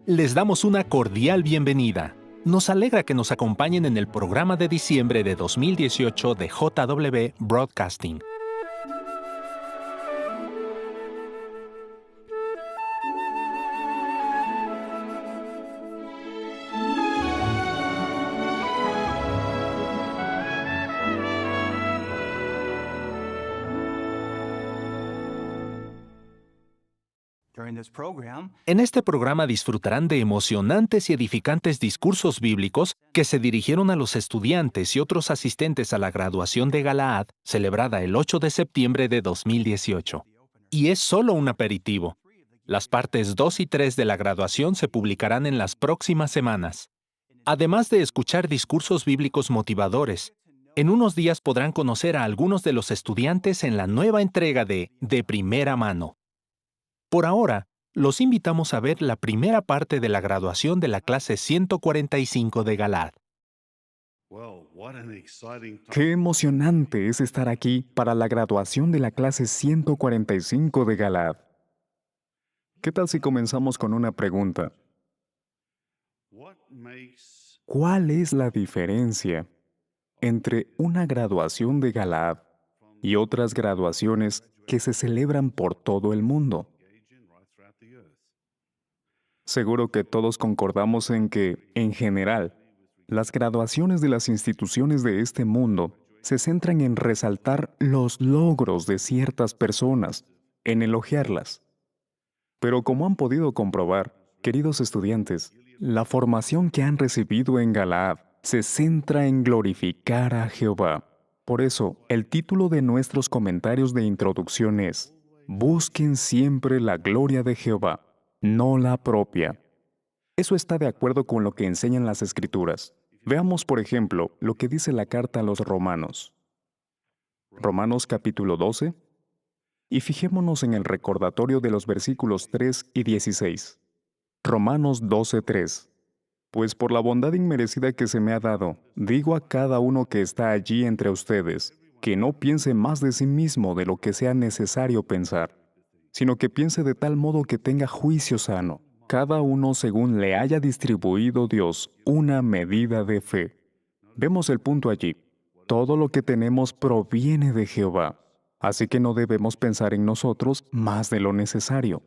Les damos una cordial bienvenida. Nos alegra que nos acompañen en el programa de diciembre de 2018 de JW Broadcasting. En este programa disfrutarán de emocionantes y edificantes discursos bíblicos que se dirigieron a los estudiantes y otros asistentes a la graduación de Galaad, celebrada el 8 de septiembre de 2018. Y es solo un aperitivo. Las partes 2 y 3 de la graduación se publicarán en las próximas semanas. Además de escuchar discursos bíblicos motivadores, en unos días podrán conocer a algunos de los estudiantes en la nueva entrega De Primera Mano. Por ahora, los invitamos a ver la primera parte de la graduación de la clase 145 de Galaad. Qué emocionante es estar aquí para la graduación de la clase 145 de Galaad. ¿Qué tal si comenzamos con una pregunta? ¿Cuál es la diferencia entre una graduación de Galaad y otras graduaciones que se celebran por todo el mundo? Seguro que todos concordamos en que, en general, las graduaciones de las instituciones de este mundo se centran en resaltar los logros de ciertas personas, en elogiarlas. Pero como han podido comprobar, queridos estudiantes, la formación que han recibido en Galaad se centra en glorificar a Jehová. Por eso, el título de nuestros comentarios de introducción es: Busquen siempre la gloria de Jehová, no la propia. Eso está de acuerdo con lo que enseñan las Escrituras. Veamos, por ejemplo, lo que dice la carta a los Romanos. Romanos capítulo 12. Y fijémonos en el recordatorio de los versículos 3 y 16. Romanos 12:3. Pues por la bondad inmerecida que se me ha dado, digo a cada uno que está allí entre ustedes, que no piense más de sí mismo de lo que sea necesario pensar, sino que piense de tal modo que tenga juicio sano, cada uno según le haya distribuido Dios una medida de fe. Vemos el punto allí. Todo lo que tenemos proviene de Jehová, así que no debemos pensar en nosotros más de lo necesario.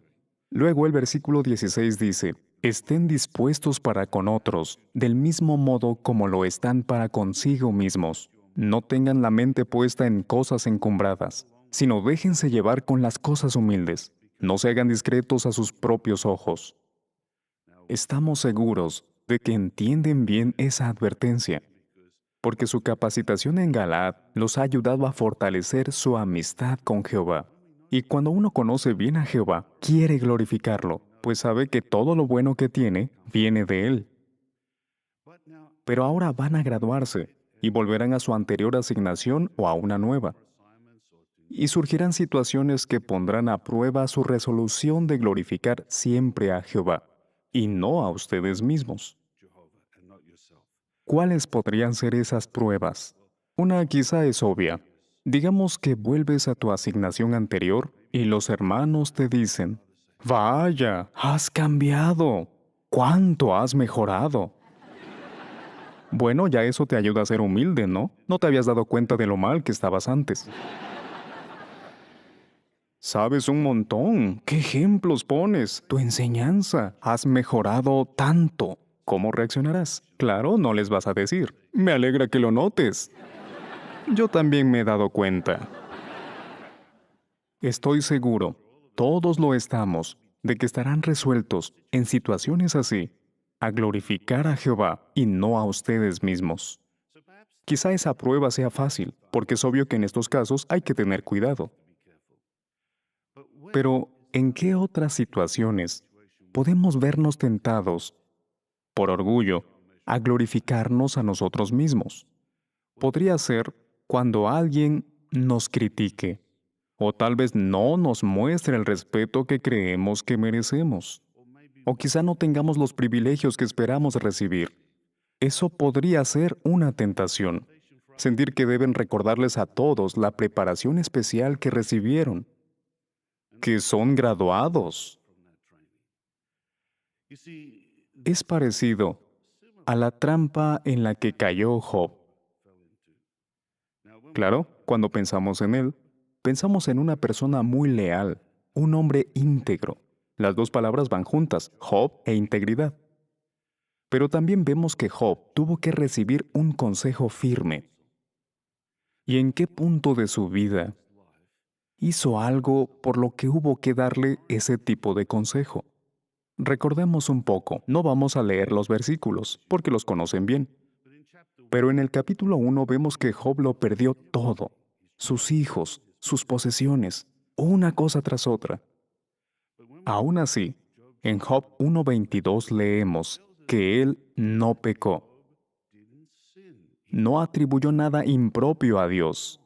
Luego el versículo 16 dice: Estén dispuestos para con otros, del mismo modo como lo están para consigo mismos. No tengan la mente puesta en cosas encumbradas, sino déjense llevar con las cosas humildes. No se hagan discretos a sus propios ojos. Estamos seguros de que entienden bien esa advertencia, porque su capacitación en Galaad los ha ayudado a fortalecer su amistad con Jehová. Y cuando uno conoce bien a Jehová, quiere glorificarlo, pues sabe que todo lo bueno que tiene viene de Él. Pero ahora van a graduarse y volverán a su anterior asignación o a una nueva. Y surgirán situaciones que pondrán a prueba su resolución de glorificar siempre a Jehová, y no a ustedes mismos. ¿Cuáles podrían ser esas pruebas? Una quizá es obvia. Digamos que vuelves a tu asignación anterior y los hermanos te dicen: Vaya, has cambiado. ¿Cuánto has mejorado? Bueno, ya eso te ayuda a ser humilde, ¿no? No te habías dado cuenta de lo mal que estabas antes. Sabes un montón. ¿Qué ejemplos pones? Tu enseñanza. Has mejorado tanto. ¿Cómo reaccionarás? Claro, no les vas a decir: Me alegra que lo notes. Yo también me he dado cuenta. Estoy seguro, todos lo estamos, de que estarán resueltos en situaciones así a glorificar a Jehová y no a ustedes mismos. Quizá esa prueba sea fácil, porque es obvio que en estos casos hay que tener cuidado. Pero, ¿en qué otras situaciones podemos vernos tentados, por orgullo, a glorificarnos a nosotros mismos? Podría ser cuando alguien nos critique, o tal vez no nos muestre el respeto que creemos que merecemos, o quizá no tengamos los privilegios que esperamos recibir. Eso podría ser una tentación. Sentir que deben recordarles a todos la preparación especial que recibieron, que son graduados. Es parecido a la trampa en la que cayó Job. Claro, cuando pensamos en él, pensamos en una persona muy leal, un hombre íntegro. Las dos palabras van juntas, Job e integridad. Pero también vemos que Job tuvo que recibir un consejo firme. ¿Y en qué punto de su vida hizo algo por lo que hubo que darle ese tipo de consejo? Recordemos un poco, no vamos a leer los versículos, porque los conocen bien. Pero en el capítulo 1 vemos que Job lo perdió todo, sus hijos, sus posesiones, una cosa tras otra. Aún así, en Job 1:22 leemos que él no pecó, no atribuyó nada impropio a Dios.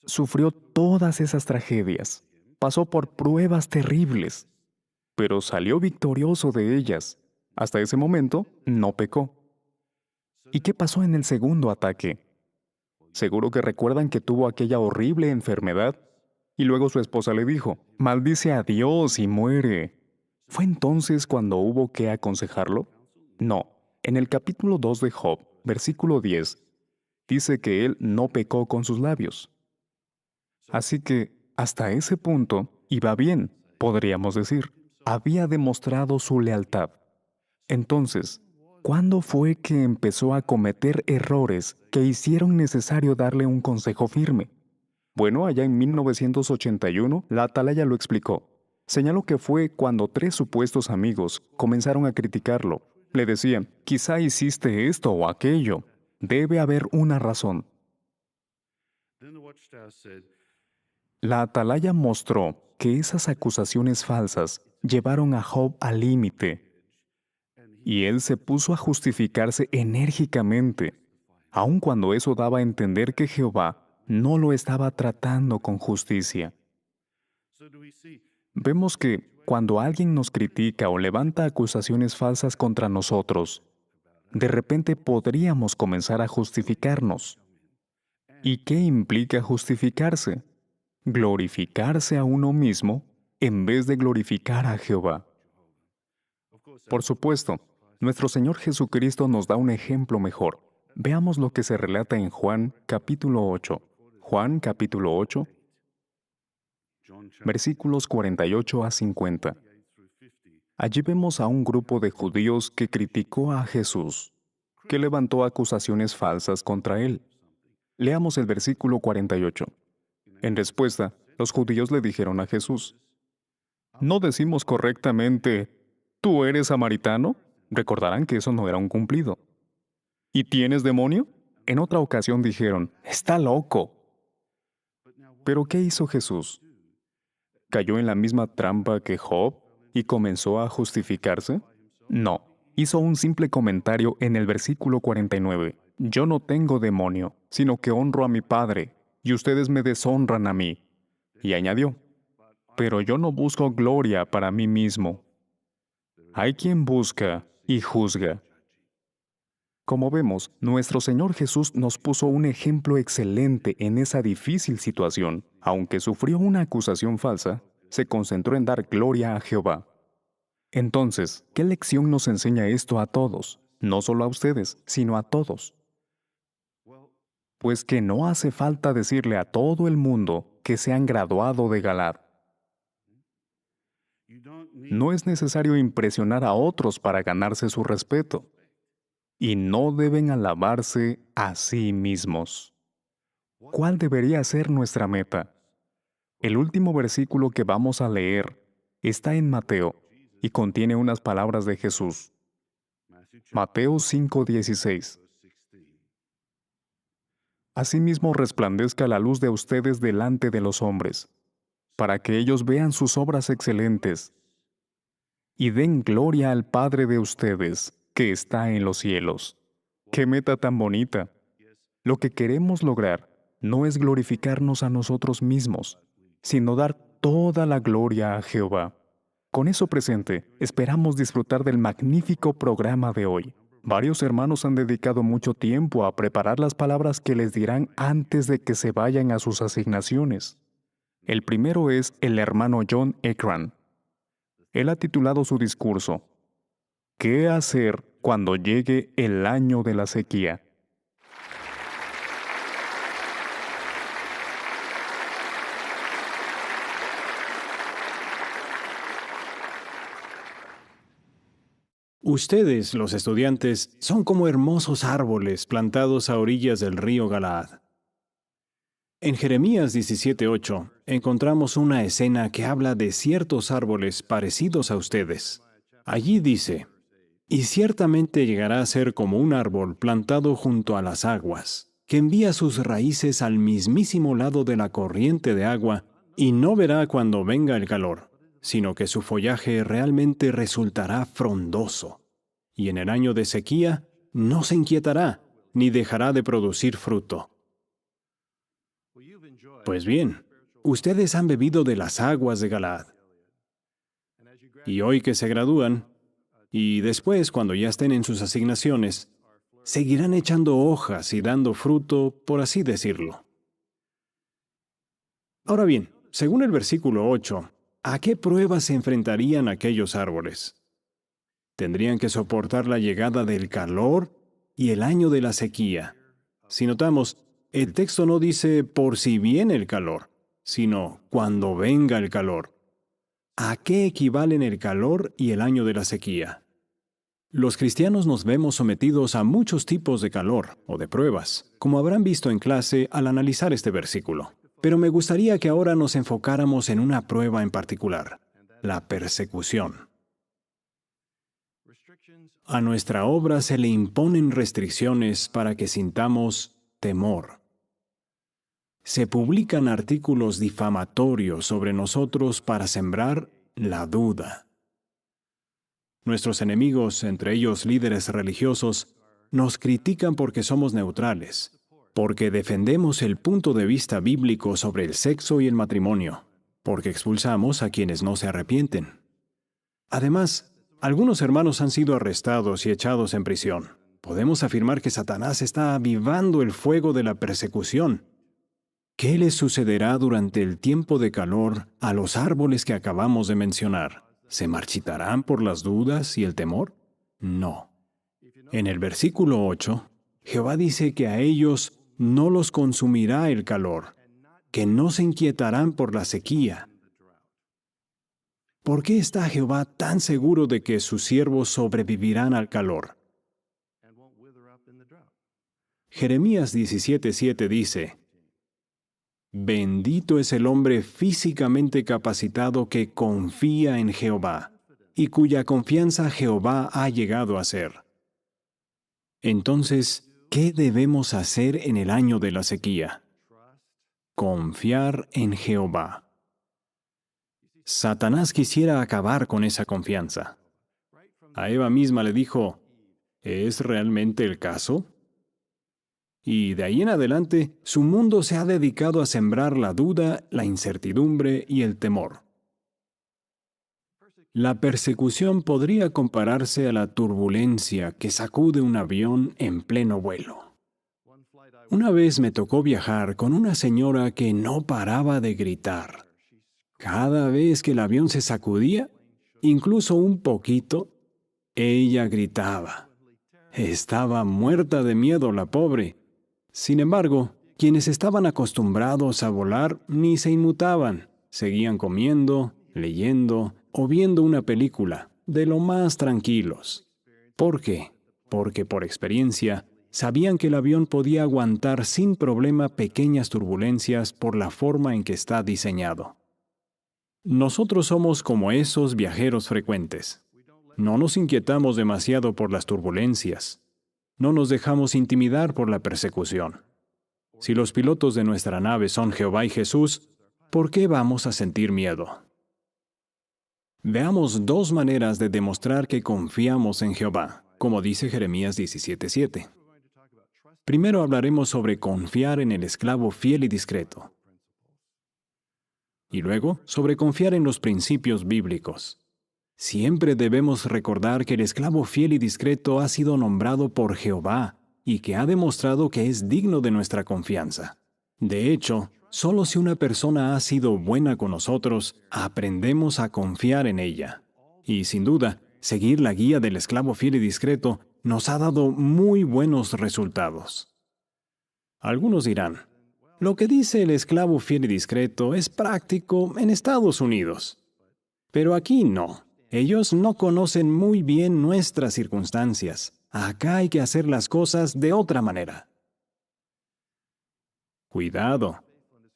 Sufrió todas esas tragedias, pasó por pruebas terribles, pero salió victorioso de ellas. Hasta ese momento, no pecó. ¿Y qué pasó en el segundo ataque? Seguro que recuerdan que tuvo aquella horrible enfermedad y luego su esposa le dijo, «Maldice a Dios y muere». ¿Fue entonces cuando hubo que aconsejarlo? No. En el capítulo 2 de Job, versículo 10, dice que él no pecó con sus labios. Así que, hasta ese punto, iba bien, podríamos decir. Había demostrado su lealtad. Entonces, ¿cuándo fue que empezó a cometer errores que hicieron necesario darle un consejo firme? Bueno, allá en 1981, la Atalaya lo explicó. Señaló que fue cuando 3 supuestos amigos comenzaron a criticarlo. Le decían, quizá hiciste esto o aquello. Debe haber una razón. La Atalaya mostró que esas acusaciones falsas llevaron a Job al límite. Y él se puso a justificarse enérgicamente, aun cuando eso daba a entender que Jehová no lo estaba tratando con justicia. Vemos que cuando alguien nos critica o levanta acusaciones falsas contra nosotros, de repente podríamos comenzar a justificarnos. ¿Y qué implica justificarse? Glorificarse a uno mismo en vez de glorificar a Jehová. Por supuesto, nuestro Señor Jesucristo nos da un ejemplo mejor. Veamos lo que se relata en Juan capítulo 8. Juan capítulo 8, versículos 48 a 50. Allí vemos a un grupo de judíos que criticó a Jesús, que levantó acusaciones falsas contra él. Leamos el versículo 48. En respuesta, los judíos le dijeron a Jesús, ¿no decimos correctamente, tú eres samaritano? Recordarán que eso no era un cumplido. ¿Y tienes demonio? En otra ocasión dijeron, está loco. ¿Pero qué hizo Jesús? ¿Cayó en la misma trampa que Job y comenzó a justificarse? No, hizo un simple comentario en el versículo 49. Yo no tengo demonio, sino que honro a mi Padre, y ustedes me deshonran a mí. Y añadió, pero yo no busco gloria para mí mismo. Hay quien busca y juzga. Como vemos, nuestro Señor Jesús nos puso un ejemplo excelente en esa difícil situación. Aunque sufrió una acusación falsa, se concentró en dar gloria a Jehová. Entonces, ¿qué lección nos enseña esto a todos? No solo a ustedes, sino a todos. Pues que no hace falta decirle a todo el mundo que se han graduado de Galaad. No es necesario impresionar a otros para ganarse su respeto. Y no deben alabarse a sí mismos. ¿Cuál debería ser nuestra meta? El último versículo que vamos a leer está en Mateo y contiene unas palabras de Jesús. Mateo 5:16. Asimismo resplandezca la luz de ustedes delante de los hombres, para que ellos vean sus obras excelentes y den gloria al Padre de ustedes, que está en los cielos. ¡Qué meta tan bonita! Lo que queremos lograr no es glorificarnos a nosotros mismos, sino dar toda la gloria a Jehová. Con eso presente, esperamos disfrutar del magnífico programa de hoy. Varios hermanos han dedicado mucho tiempo a preparar las palabras que les dirán antes de que se vayan a sus asignaciones. El primero es el hermano John Ekran. Él ha titulado su discurso, ¿Qué hacer cuando llegue el año de la sequía? Ustedes, los estudiantes, son como hermosos árboles plantados a orillas del río Galaad. En Jeremías 17:8 encontramos una escena que habla de ciertos árboles parecidos a ustedes. Allí dice, «Y ciertamente llegará a ser como un árbol plantado junto a las aguas, que envía sus raíces al mismísimo lado de la corriente de agua, y no verá cuando venga el calor, sino que su follaje realmente resultará frondoso. Y en el año de sequía no se inquietará, ni dejará de producir fruto». Pues bien, ustedes han bebido de las aguas de Galaad. Y hoy que se gradúan, y después cuando ya estén en sus asignaciones, seguirán echando hojas y dando fruto, por así decirlo. Ahora bien, según el versículo 8, ¿a qué pruebas se enfrentarían aquellos árboles? Tendrían que soportar la llegada del calor y el año de la sequía. Si notamos, el texto no dice por si viene el calor, sino cuando venga el calor. ¿A qué equivalen el calor y el año de la sequía? Los cristianos nos vemos sometidos a muchos tipos de calor o de pruebas, como habrán visto en clase al analizar este versículo. Pero me gustaría que ahora nos enfocáramos en una prueba en particular, la persecución. A nuestra obra se le imponen restricciones para que sintamos temor. Se publican artículos difamatorios sobre nosotros para sembrar la duda. Nuestros enemigos, entre ellos líderes religiosos, nos critican porque somos neutrales, porque defendemos el punto de vista bíblico sobre el sexo y el matrimonio, porque expulsamos a quienes no se arrepienten. Además, algunos hermanos han sido arrestados y echados en prisión. Podemos afirmar que Satanás está avivando el fuego de la persecución. ¿Qué les sucederá durante el tiempo de calor a los árboles que acabamos de mencionar? ¿Se marchitarán por las dudas y el temor? No. En el versículo 8, Jehová dice que a ellos no los consumirá el calor, que no se inquietarán por la sequía. ¿Por qué está Jehová tan seguro de que sus siervos sobrevivirán al calor? Jeremías 17:7 dice, «Bendito es el hombre físicamente capacitado que confía en Jehová, y cuya confianza Jehová ha llegado a ser». Entonces, ¿qué debemos hacer en el año de la sequía? Confiar en Jehová. Satanás quisiera acabar con esa confianza. A Eva misma le dijo, ¿es realmente el caso? Y de ahí en adelante, su mundo se ha dedicado a sembrar la duda, la incertidumbre y el temor. La persecución podría compararse a la turbulencia que sacude un avión en pleno vuelo. Una vez me tocó viajar con una señora que no paraba de gritar. Cada vez que el avión se sacudía, incluso un poquito, ella gritaba. Estaba muerta de miedo la pobre. Sin embargo, quienes estaban acostumbrados a volar ni se inmutaban. Seguían comiendo, leyendo o viendo una película, de lo más tranquilos. ¿Por qué? Porque por experiencia, sabían que el avión podía aguantar sin problema pequeñas turbulencias por la forma en que está diseñado. Nosotros somos como esos viajeros frecuentes. No nos inquietamos demasiado por las turbulencias. No nos dejamos intimidar por la persecución. Si los pilotos de nuestra nave son Jehová y Jesús, ¿por qué vamos a sentir miedo? Veamos dos maneras de demostrar que confiamos en Jehová, como dice Jeremías 17:7. Primero hablaremos sobre confiar en el esclavo fiel y discreto. Y luego, sobre confiar en los principios bíblicos. Siempre debemos recordar que el esclavo fiel y discreto ha sido nombrado por Jehová y que ha demostrado que es digno de nuestra confianza. De hecho, solo si una persona ha sido buena con nosotros, aprendemos a confiar en ella. Y sin duda, seguir la guía del esclavo fiel y discreto nos ha dado muy buenos resultados. Algunos dirán, lo que dice el esclavo fiel y discreto es práctico en Estados Unidos. Pero aquí no. Ellos no conocen muy bien nuestras circunstancias. Acá hay que hacer las cosas de otra manera. Cuidado.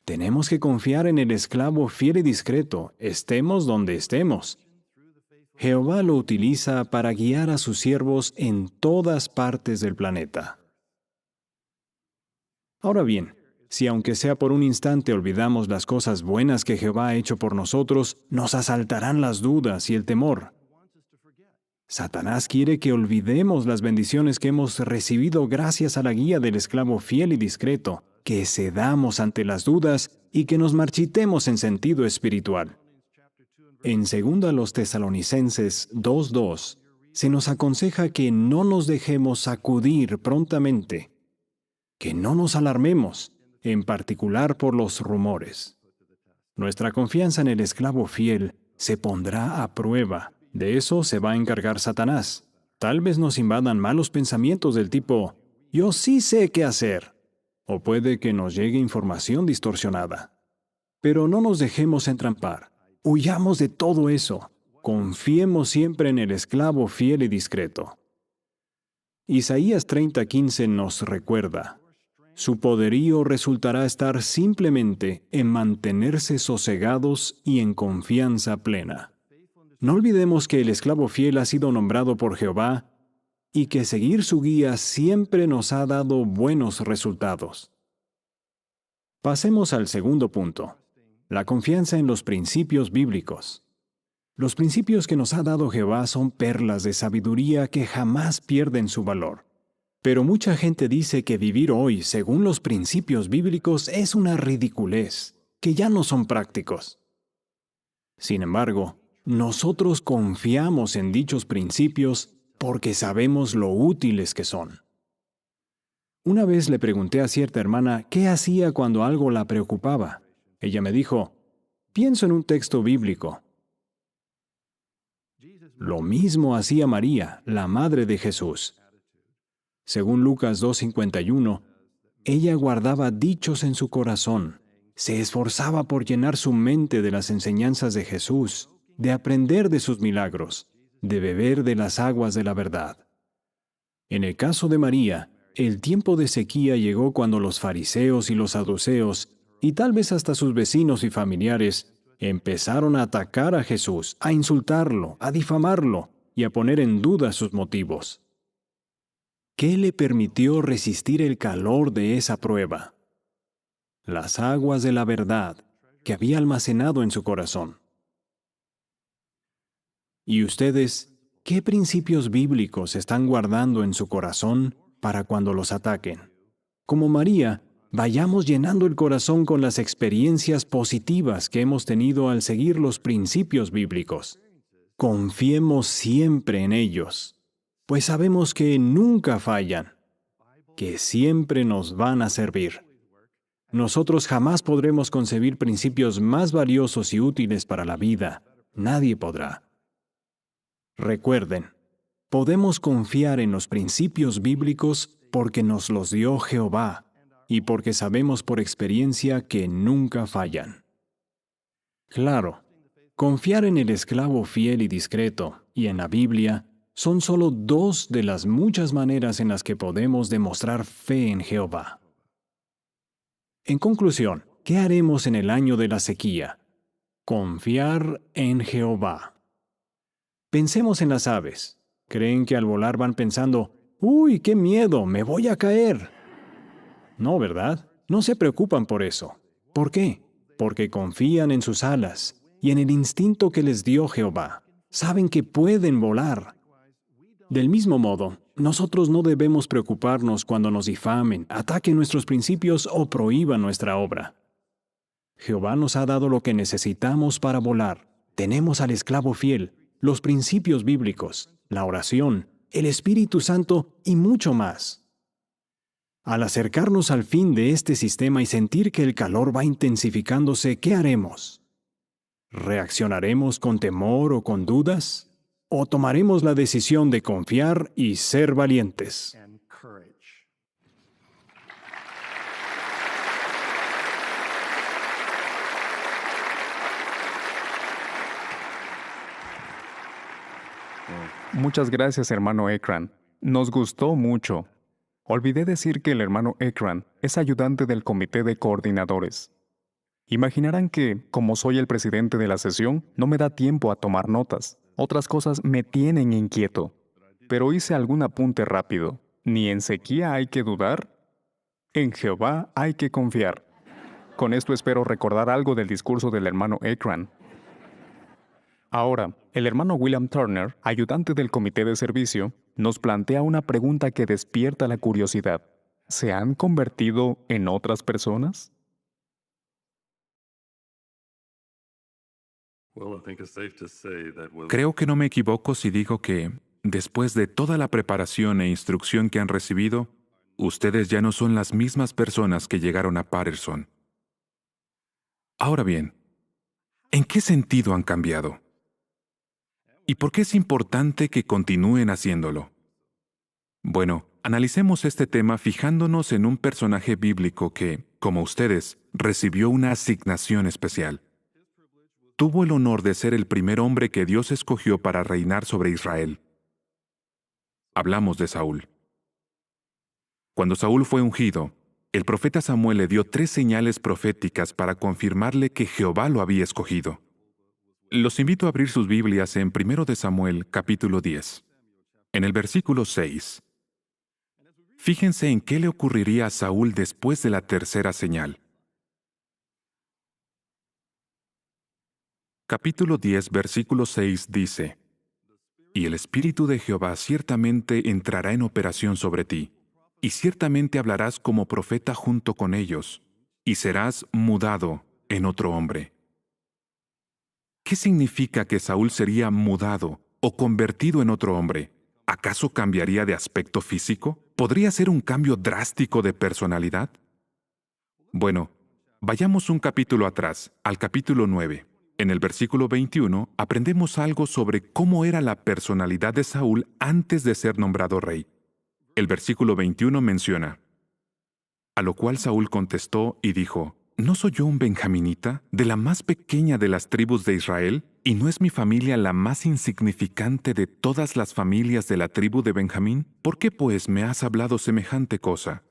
Tenemos que confiar en el esclavo fiel y discreto, estemos donde estemos. Jehová lo utiliza para guiar a sus siervos en todas partes del planeta. Ahora bien, si aunque sea por un instante olvidamos las cosas buenas que Jehová ha hecho por nosotros, nos asaltarán las dudas y el temor. Satanás quiere que olvidemos las bendiciones que hemos recibido gracias a la guía del esclavo fiel y discreto, que cedamos ante las dudas y que nos marchitemos en sentido espiritual. En 2 Tesalonicenses 2:2, se nos aconseja que no nos dejemos sacudir prontamente, que no nos alarmemos, en particular por los rumores. Nuestra confianza en el esclavo fiel se pondrá a prueba. De eso se va a encargar Satanás. Tal vez nos invadan malos pensamientos del tipo, yo sí sé qué hacer. O puede que nos llegue información distorsionada. Pero no nos dejemos entrampar. Huyamos de todo eso. Confiemos siempre en el esclavo fiel y discreto. Isaías 30:15 nos recuerda, su poderío resultará estar simplemente en mantenerse sosegados y en confianza plena. No olvidemos que el esclavo fiel ha sido nombrado por Jehová y que seguir su guía siempre nos ha dado buenos resultados. Pasemos al segundo punto, la confianza en los principios bíblicos. Los principios que nos ha dado Jehová son perlas de sabiduría que jamás pierden su valor. Pero mucha gente dice que vivir hoy según los principios bíblicos es una ridiculez, que ya no son prácticos. Sin embargo, nosotros confiamos en dichos principios porque sabemos lo útiles que son. Una vez le pregunté a cierta hermana qué hacía cuando algo la preocupaba. Ella me dijo, pienso en un texto bíblico. Lo mismo hacía María, la madre de Jesús. Según Lucas 2:51, ella guardaba dichos en su corazón, se esforzaba por llenar su mente de las enseñanzas de Jesús, de aprender de sus milagros, de beber de las aguas de la verdad. En el caso de María, el tiempo de sequía llegó cuando los fariseos y los saduceos, y tal vez hasta sus vecinos y familiares, empezaron a atacar a Jesús, a insultarlo, a difamarlo y a poner en duda sus motivos. ¿Qué le permitió resistir el calor de esa prueba? Las aguas de la verdad que había almacenado en su corazón. ¿Y ustedes, qué principios bíblicos están guardando en su corazón para cuando los ataquen? Como María, vayamos llenando el corazón con las experiencias positivas que hemos tenido al seguir los principios bíblicos. Confiemos siempre en ellos, pues sabemos que nunca fallan, que siempre nos van a servir. Nosotros jamás podremos concebir principios más valiosos y útiles para la vida. Nadie podrá. Recuerden, podemos confiar en los principios bíblicos porque nos los dio Jehová y porque sabemos por experiencia que nunca fallan. Claro, confiar en el esclavo fiel y discreto y en la Biblia son solo dos de las muchas maneras en las que podemos demostrar fe en Jehová. En conclusión, ¿qué haremos en el año de la sequía? Confiar en Jehová. Pensemos en las aves. ¿Creen que al volar van pensando, ¡uy, qué miedo, me voy a caer! No, ¿verdad? No se preocupan por eso. ¿Por qué? Porque confían en sus alas y en el instinto que les dio Jehová. Saben que pueden volar. Del mismo modo, nosotros no debemos preocuparnos cuando nos difamen, ataquen nuestros principios o prohíban nuestra obra. Jehová nos ha dado lo que necesitamos para volar. Tenemos al esclavo fiel, los principios bíblicos, la oración, el Espíritu Santo y mucho más. Al acercarnos al fin de este sistema y sentir que el calor va intensificándose, ¿qué haremos? ¿Reaccionaremos con temor o con dudas? o tomaremos la decisión de confiar y ser valientes. Muchas gracias, hermano Ekran. Nos gustó mucho. Olvidé decir que el hermano Ekran es ayudante del comité de coordinadores. Imaginarán que, como soy el presidente de la sesión, no me da tiempo a tomar notas. Otras cosas me tienen inquieto. Pero hice algún apunte rápido. Ni en sequía hay que dudar, en Jehová hay que confiar. Con esto espero recordar algo del discurso del hermano Ekran. Ahora, el hermano William Turner, ayudante del comité de servicio, nos plantea una pregunta que despierta la curiosidad. ¿Se han convertido en otras personas? Creo que no me equivoco si digo que, después de toda la preparación e instrucción que han recibido, ustedes ya no son las mismas personas que llegaron a Patterson. Ahora bien, ¿en qué sentido han cambiado? ¿Y por qué es importante que continúen haciéndolo? Bueno, analicemos este tema fijándonos en un personaje bíblico que, como ustedes, recibió una asignación especial. Tuvo el honor de ser el primer hombre que Dios escogió para reinar sobre Israel. Hablamos de Saúl. Cuando Saúl fue ungido, el profeta Samuel le dio 3 señales proféticas para confirmarle que Jehová lo había escogido. Los invito a abrir sus Biblias en 1 de Samuel, capítulo 10. En el versículo 6. Fíjense en qué le ocurriría a Saúl después de la tercera señal. Capítulo 10, versículo 6 dice: Y el Espíritu de Jehová ciertamente entrará en operación sobre ti, y ciertamente hablarás como profeta junto con ellos, y serás mudado en otro hombre. ¿Qué significa que Saúl sería mudado o convertido en otro hombre? ¿Acaso cambiaría de aspecto físico? ¿Podría ser un cambio drástico de personalidad? Bueno, vayamos un capítulo atrás, al capítulo 9. En el versículo 21 aprendemos algo sobre cómo era la personalidad de Saúl antes de ser nombrado rey. El versículo 21 menciona: A lo cual Saúl contestó y dijo: ¿No soy yo un benjaminita, de la más pequeña de las tribus de Israel? ¿Y no es mi familia la más insignificante de todas las familias de la tribu de Benjamín? ¿Por qué, pues, me has hablado semejante cosa?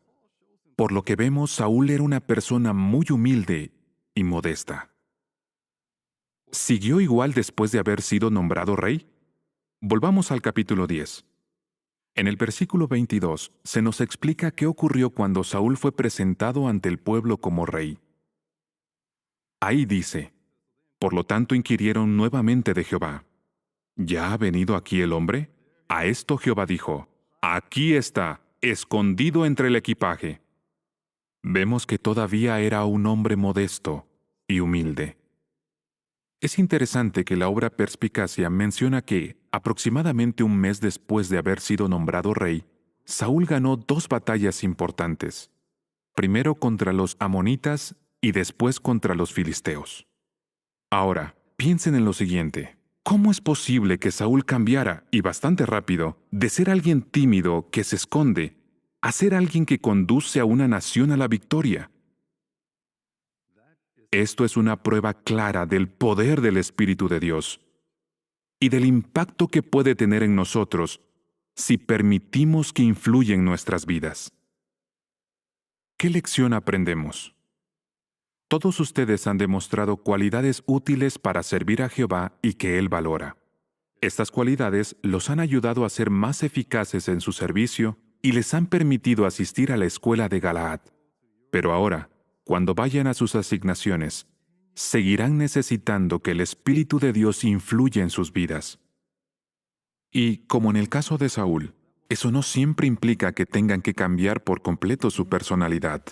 Por lo que vemos, Saúl era una persona muy humilde y modesta. ¿Siguió igual después de haber sido nombrado rey? Volvamos al capítulo 10. En el versículo 22 se nos explica qué ocurrió cuando Saúl fue presentado ante el pueblo como rey. Ahí dice: Por lo tanto inquirieron nuevamente de Jehová: ¿Ya ha venido aquí el hombre? A esto Jehová dijo: Aquí está, escondido entre el equipaje. Vemos que todavía era un hombre modesto y humilde. Es interesante que la obra Perspicacia menciona que, aproximadamente un mes después de haber sido nombrado rey, Saúl ganó 2 batallas importantes, primero contra los amonitas y después contra los filisteos. Ahora, piensen en lo siguiente: ¿cómo es posible que Saúl cambiara, y bastante rápido, de ser alguien tímido que se esconde, a ser alguien que conduce a una nación a la victoria? Esto es una prueba clara del poder del Espíritu de Dios y del impacto que puede tener en nosotros si permitimos que influya en nuestras vidas. ¿Qué lección aprendemos? Todos ustedes han demostrado cualidades útiles para servir a Jehová y que Él valora. Estas cualidades los han ayudado a ser más eficaces en su servicio y les han permitido asistir a la escuela de Galaad. Pero ahora, cuando vayan a sus asignaciones, seguirán necesitando que el Espíritu de Dios influya en sus vidas. Y, como en el caso de Saúl, eso no siempre implica que tengan que cambiar por completo su personalidad.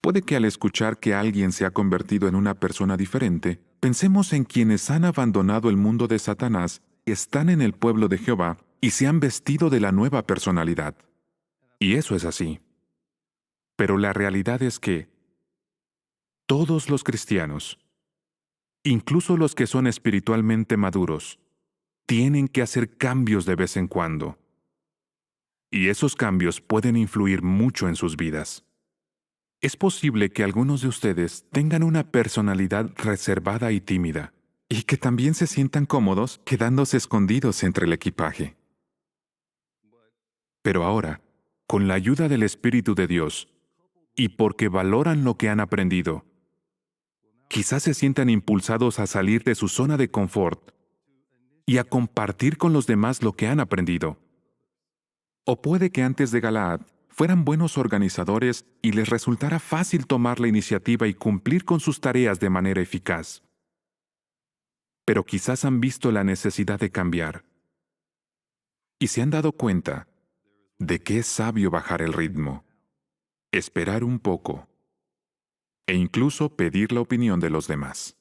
Puede que al escuchar que alguien se ha convertido en una persona diferente, pensemos en quienes han abandonado el mundo de Satanás, están en el pueblo de Jehová y se han vestido de la nueva personalidad. Y eso es así. Pero la realidad es que todos los cristianos, incluso los que son espiritualmente maduros, tienen que hacer cambios de vez en cuando. Y esos cambios pueden influir mucho en sus vidas. Es posible que algunos de ustedes tengan una personalidad reservada y tímida, y que también se sientan cómodos quedándose escondidos entre el equipaje. Pero ahora, con la ayuda del Espíritu de Dios, y porque valoran lo que han aprendido, quizás se sientan impulsados a salir de su zona de confort y a compartir con los demás lo que han aprendido. O puede que antes de Galaad fueran buenos organizadores y les resultara fácil tomar la iniciativa y cumplir con sus tareas de manera eficaz. Pero quizás han visto la necesidad de cambiar y se han dado cuenta de que es sabio bajar el ritmo, esperar un poco e incluso pedir la opinión de los demás.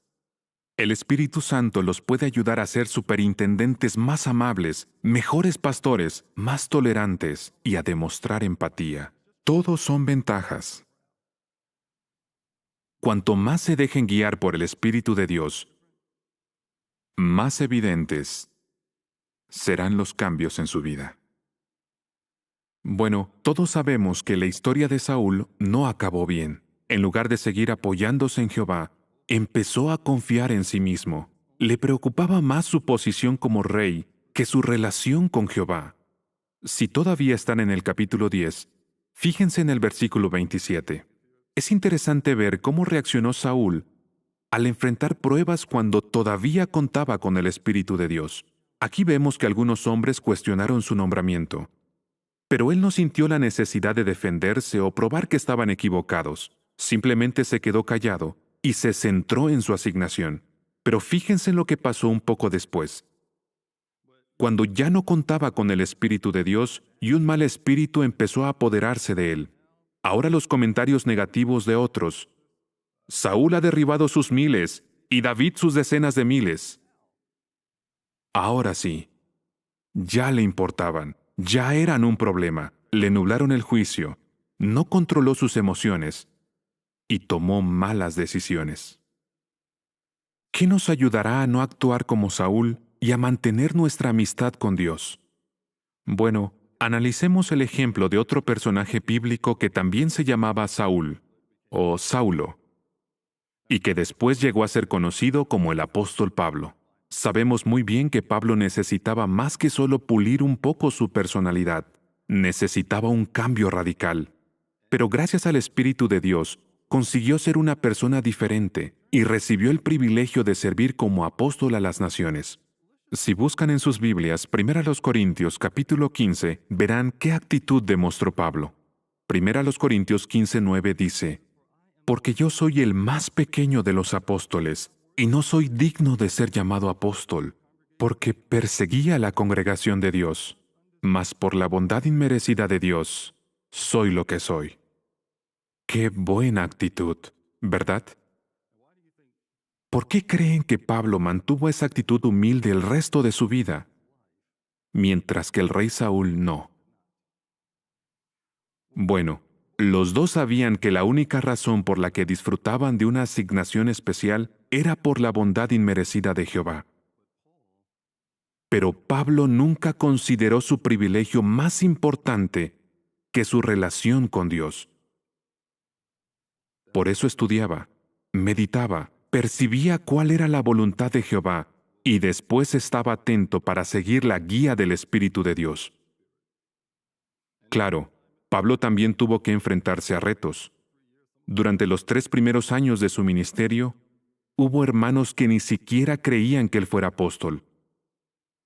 El Espíritu Santo los puede ayudar a ser superintendentes más amables, mejores pastores, más tolerantes y a demostrar empatía. Todos son ventajas. Cuanto más se dejen guiar por el Espíritu de Dios, más evidentes serán los cambios en su vida. Bueno, todos sabemos que la historia de Saúl no acabó bien. En lugar de seguir apoyándose en Jehová, empezó a confiar en sí mismo. Le preocupaba más su posición como rey que su relación con Jehová. Si todavía están en el capítulo 10, fíjense en el versículo 27. Es interesante ver cómo reaccionó Saúl al enfrentar pruebas cuando todavía contaba con el Espíritu de Dios. Aquí vemos que algunos hombres cuestionaron su nombramiento, pero él no sintió la necesidad de defenderse o probar que estaban equivocados. Simplemente se quedó callado y se centró en su asignación. Pero fíjense en lo que pasó un poco después. Cuando ya no contaba con el Espíritu de Dios y un mal espíritu empezó a apoderarse de él. Ahora los comentarios negativos de otros. Saúl ha derribado sus miles y David sus decenas de miles. Ahora sí, ya le importaban, ya eran un problema, le nublaron el juicio, no controló sus emociones y tomó malas decisiones. ¿Qué nos ayudará a no actuar como Saúl y a mantener nuestra amistad con Dios? Bueno, analicemos el ejemplo de otro personaje bíblico que también se llamaba Saúl, o Saulo, y que después llegó a ser conocido como el apóstol Pablo. Sabemos muy bien que Pablo necesitaba más que solo pulir un poco su personalidad. Necesitaba un cambio radical. Pero gracias al Espíritu de Dios, consiguió ser una persona diferente y recibió el privilegio de servir como apóstol a las naciones. Si buscan en sus Biblias 1 Corintios capítulo 15, verán qué actitud demostró Pablo. 1 Corintios 15:9 dice: «Porque yo soy el más pequeño de los apóstoles, y no soy digno de ser llamado apóstol, porque perseguía a la congregación de Dios, mas por la bondad inmerecida de Dios, soy lo que soy». ¡Qué buena actitud!, ¿verdad? ¿Por qué creen que Pablo mantuvo esa actitud humilde el resto de su vida, mientras que el rey Saúl no? Bueno, los dos sabían que la única razón por la que disfrutaban de una asignación especial era por la bondad inmerecida de Jehová. Pero Pablo nunca consideró su privilegio más importante que su relación con Dios. Por eso estudiaba, meditaba, percibía cuál era la voluntad de Jehová y después estaba atento para seguir la guía del Espíritu de Dios. Claro, Pablo también tuvo que enfrentarse a retos. Durante los 3 primeros años de su ministerio, hubo hermanos que ni siquiera creían que él fuera apóstol.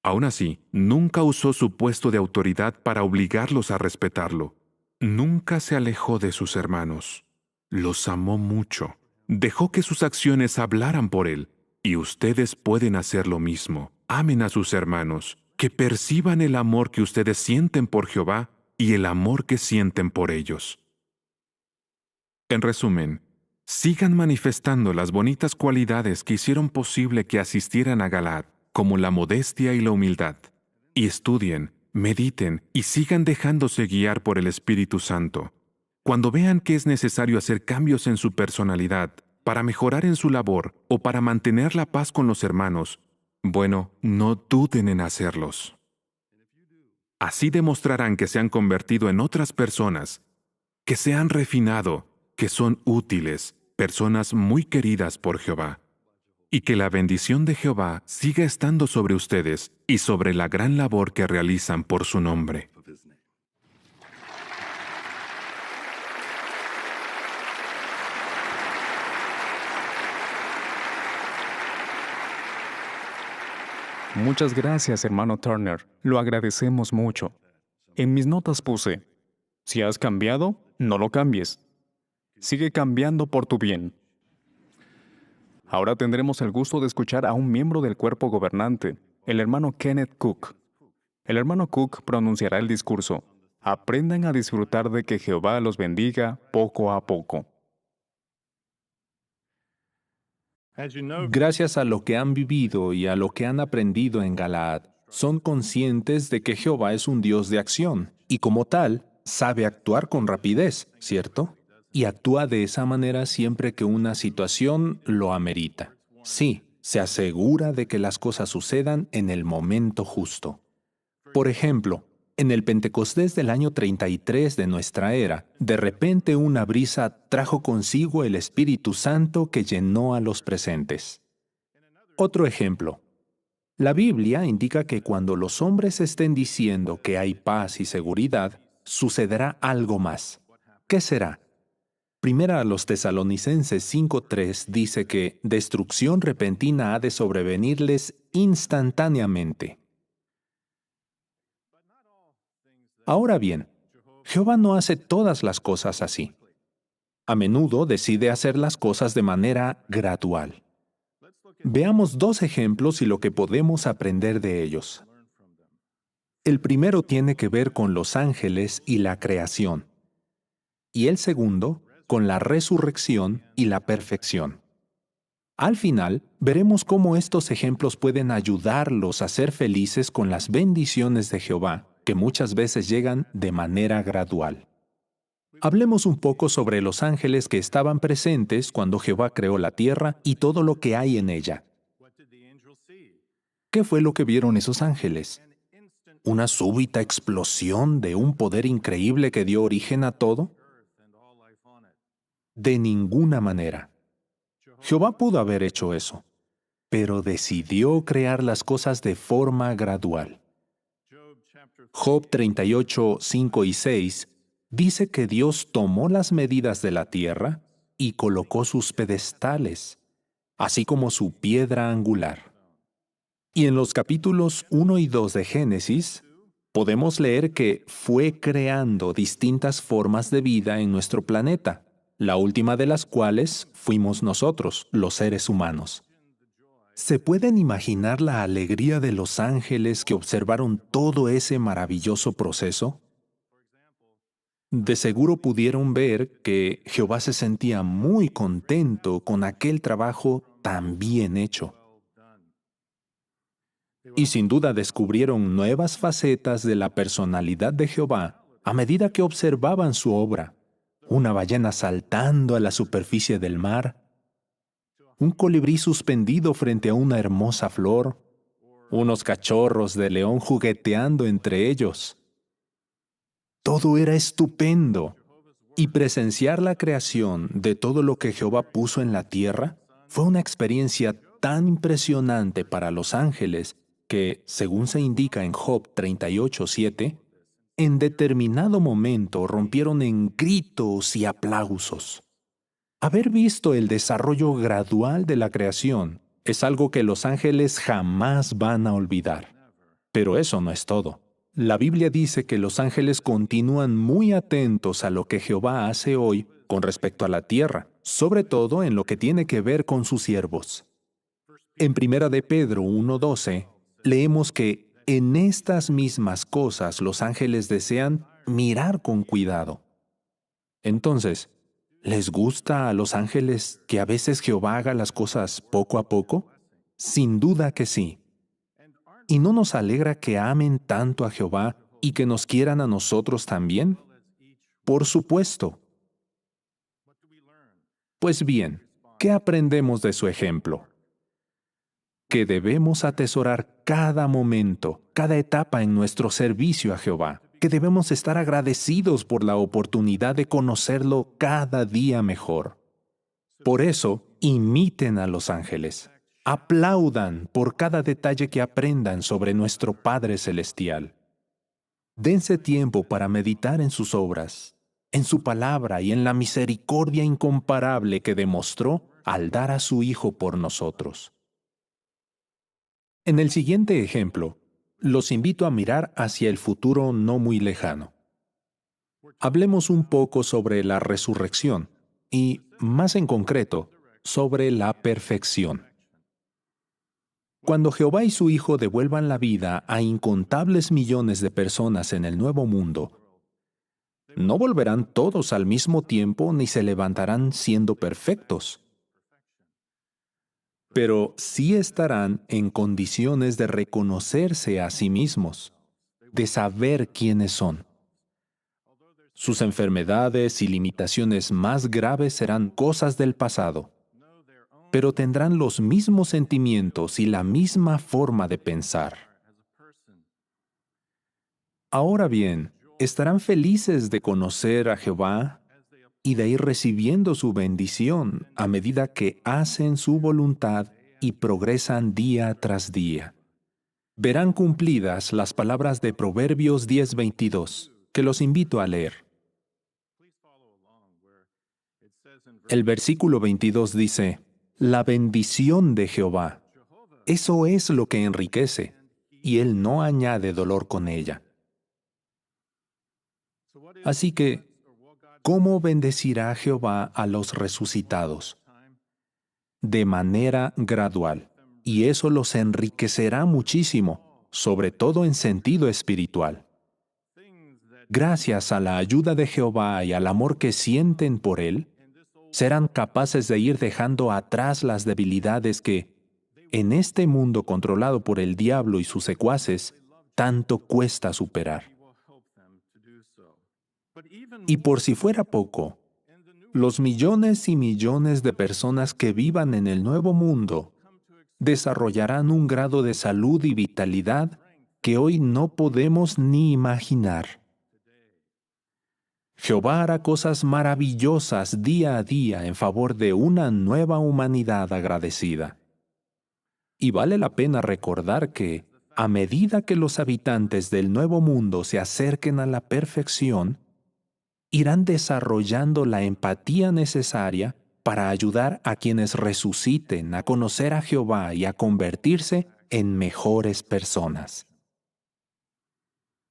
Aún así, nunca usó su puesto de autoridad para obligarlos a respetarlo. Nunca se alejó de sus hermanos. Los amó mucho. Dejó que sus acciones hablaran por él. Y ustedes pueden hacer lo mismo. Amen a sus hermanos, que perciban el amor que ustedes sienten por Jehová y el amor que sienten por ellos. En resumen, sigan manifestando las bonitas cualidades que hicieron posible que asistieran a Galaad, como la modestia y la humildad. Y estudien, mediten y sigan dejándose guiar por el Espíritu Santo. Cuando vean que es necesario hacer cambios en su personalidad para mejorar en su labor o para mantener la paz con los hermanos, Bueno, no duden en hacerlos. Así demostrarán que se han convertido en otras personas, que se han refinado, que son útiles, personas muy queridas por Jehová, y que la bendición de Jehová siga estando sobre ustedes y sobre la gran labor que realizan por su nombre. Muchas gracias, hermano Turner. Lo agradecemos mucho. En mis notas puse, si has cambiado, no lo cambies. Sigue cambiando por tu bien. Ahora tendremos el gusto de escuchar a un miembro del cuerpo gobernante, el hermano Kenneth Cook. El hermano Cook pronunciará el discurso. Aprendan a disfrutar de que Jehová los bendiga poco a poco. Gracias a lo que han vivido y a lo que han aprendido en Galaad, son conscientes de que Jehová es un Dios de acción y como tal, sabe actuar con rapidez, ¿cierto? Y actúa de esa manera siempre que una situación lo amerita. Sí, se asegura de que las cosas sucedan en el momento justo. Por ejemplo, en el Pentecostés del año 33 de nuestra era, de repente una brisa trajo consigo el Espíritu Santo que llenó a los presentes. Otro ejemplo. La Biblia indica que cuando los hombres estén diciendo que hay paz y seguridad, sucederá algo más. ¿Qué será? Primera a los Tesalonicenses 5:3 dice que destrucción repentina ha de sobrevenirles instantáneamente. Ahora bien, Jehová no hace todas las cosas así. A menudo decide hacer las cosas de manera gradual. Veamos dos ejemplos y lo que podemos aprender de ellos. El primero tiene que ver con los ángeles y la creación, y el segundo con la resurrección y la perfección. Al final, veremos cómo estos ejemplos pueden ayudarlos a ser felices con las bendiciones de Jehová, que muchas veces llegan de manera gradual. Hablemos un poco sobre los ángeles que estaban presentes cuando Jehová creó la tierra y todo lo que hay en ella. ¿Qué fue lo que vieron esos ángeles? ¿Una súbita explosión de un poder increíble que dio origen a todo? De ninguna manera. Jehová pudo haber hecho eso, pero decidió crear las cosas de forma gradual. Job 38, 5 y 6 dice que Dios tomó las medidas de la tierra y colocó sus pedestales, así como su piedra angular. Y en los capítulos 1 y 2 de Génesis, podemos leer que fue creando distintas formas de vida en nuestro planeta, la última de las cuales fuimos nosotros, los seres humanos. ¿Se pueden imaginar la alegría de los ángeles que observaron todo ese maravilloso proceso? De seguro pudieron ver que Jehová se sentía muy contento con aquel trabajo tan bien hecho. Y sin duda descubrieron nuevas facetas de la personalidad de Jehová a medida que observaban su obra. Una ballena saltando a la superficie del mar, un colibrí suspendido frente a una hermosa flor, unos cachorros de león jugueteando entre ellos. Todo era estupendo, y presenciar la creación de todo lo que Jehová puso en la tierra fue una experiencia tan impresionante para los ángeles que, según se indica en Job 38:7, en determinado momento rompieron en gritos y aplausos. Haber visto el desarrollo gradual de la creación es algo que los ángeles jamás van a olvidar. Pero eso no es todo. La Biblia dice que los ángeles continúan muy atentos a lo que Jehová hace hoy con respecto a la tierra, sobre todo en lo que tiene que ver con sus siervos. En 1 de Pedro 1:12, leemos que en estas mismas cosas los ángeles desean mirar con cuidado. Entonces, ¿les gusta a los ángeles que a veces Jehová haga las cosas poco a poco? Sin duda que sí. ¿Y no nos alegra que amen tanto a Jehová y que nos quieran a nosotros también? Por supuesto. Pues bien, ¿qué aprendemos de su ejemplo? que debemos atesorar cada momento, cada etapa en nuestro servicio a Jehová, que debemos estar agradecidos por la oportunidad de conocerlo cada día mejor. Por eso, imiten a los ángeles. Aplaudan por cada detalle que aprendan sobre nuestro Padre Celestial. Dense tiempo para meditar en sus obras, en su palabra y en la misericordia incomparable que demostró al dar a su Hijo por nosotros. En el siguiente ejemplo, los invito a mirar hacia el futuro no muy lejano. Hablemos un poco sobre la resurrección y, más en concreto, sobre la perfección. Cuando Jehová y su Hijo devuelvan la vida a incontables millones de personas en el Nuevo Mundo, no volverán todos al mismo tiempo ni se levantarán siendo perfectos, pero sí estarán en condiciones de reconocerse a sí mismos, de saber quiénes son. Sus enfermedades y limitaciones más graves serán cosas del pasado, pero tendrán los mismos sentimientos y la misma forma de pensar. Ahora bien, estarán felices de conocer a Jehová y de ir recibiendo su bendición a medida que hacen su voluntad y progresan día tras día. Verán cumplidas las palabras de Proverbios 10:22, que los invito a leer. El versículo 22 dice: La bendición de Jehová, eso es lo que enriquece, y Él no añade dolor con ella. Así que, ¿cómo bendecirá Jehová a los resucitados? De manera gradual, y eso los enriquecerá muchísimo, sobre todo en sentido espiritual. Gracias a la ayuda de Jehová y al amor que sienten por Él, serán capaces de ir dejando atrás las debilidades que, en este mundo controlado por el diablo y sus secuaces, tanto cuesta superar. Y por si fuera poco, los millones y millones de personas que vivan en el Nuevo Mundo desarrollarán un grado de salud y vitalidad que hoy no podemos ni imaginar. Jehová hará cosas maravillosas día a día en favor de una nueva humanidad agradecida. Y vale la pena recordar que, a medida que los habitantes del Nuevo Mundo se acerquen a la perfección, irán desarrollando la empatía necesaria para ayudar a quienes resuciten a conocer a Jehová y a convertirse en mejores personas.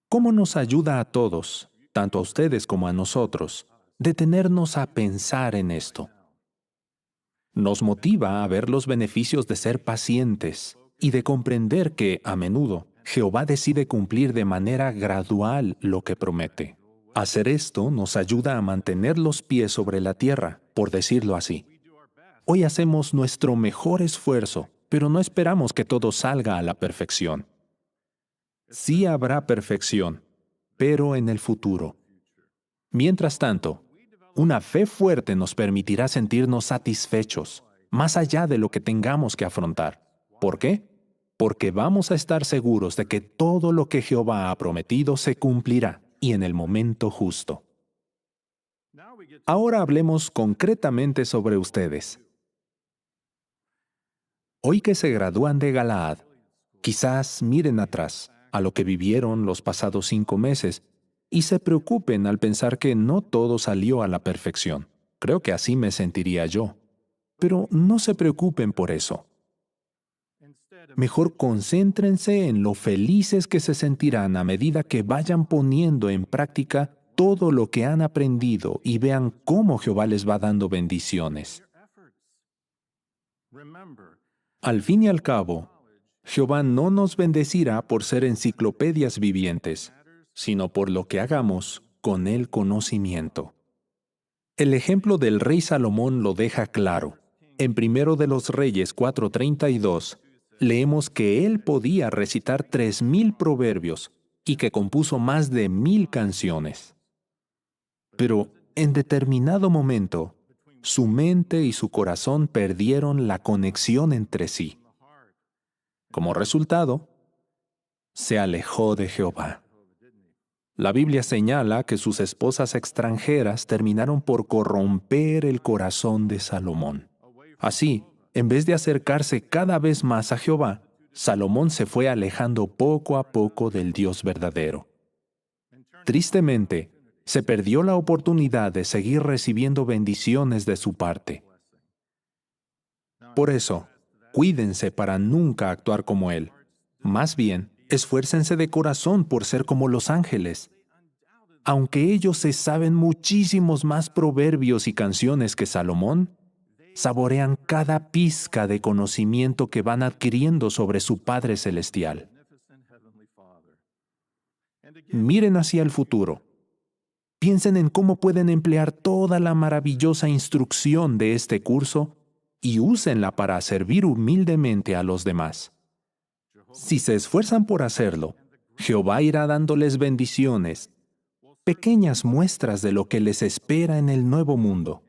¿Cómo nos ayuda a todos, tanto a ustedes como a nosotros, detenernos a pensar en esto? Nos motiva a ver los beneficios de ser pacientes y de comprender que, a menudo, Jehová decide cumplir de manera gradual lo que promete. Hacer esto nos ayuda a mantener los pies sobre la tierra, por decirlo así. Hoy hacemos nuestro mejor esfuerzo, pero no esperamos que todo salga a la perfección. Sí habrá perfección, pero en el futuro. Mientras tanto, una fe fuerte nos permitirá sentirnos satisfechos, más allá de lo que tengamos que afrontar. ¿Por qué? Porque vamos a estar seguros de que todo lo que Jehová ha prometido se cumplirá, y en el momento justo. Ahora hablemos concretamente sobre ustedes. Hoy que se gradúan de Galaad, quizás miren atrás a lo que vivieron los pasados 5 meses y se preocupen al pensar que no todo salió a la perfección. Creo que así me sentiría yo. Pero no se preocupen por eso. Mejor concéntrense en lo felices que se sentirán a medida que vayan poniendo en práctica todo lo que han aprendido y vean cómo Jehová les va dando bendiciones. Al fin y al cabo, Jehová no nos bendecirá por ser enciclopedias vivientes, sino por lo que hagamos con el conocimiento. El ejemplo del rey Salomón lo deja claro. En Primero de los Reyes 4:32, leemos que él podía recitar 3,000 proverbios y que compuso más de 1,000 canciones. Pero en determinado momento, su mente y su corazón perdieron la conexión entre sí. Como resultado, se alejó de Jehová. La Biblia señala que sus esposas extranjeras terminaron por corromper el corazón de Salomón. Así, en vez de acercarse cada vez más a Jehová, Salomón se fue alejando poco a poco del Dios verdadero. Tristemente, se perdió la oportunidad de seguir recibiendo bendiciones de su parte. Por eso, cuídense para nunca actuar como él. Más bien, esfuércense de corazón por ser como los ángeles. Aunque ellos se saben muchísimos más proverbios y canciones que Salomón, saborean cada pizca de conocimiento que van adquiriendo sobre su Padre Celestial. Miren hacia el futuro. Piensen en cómo pueden emplear toda la maravillosa instrucción de este curso y úsenla para servir humildemente a los demás. Si se esfuerzan por hacerlo, Jehová irá dándoles bendiciones, pequeñas muestras de lo que les espera en el nuevo mundo.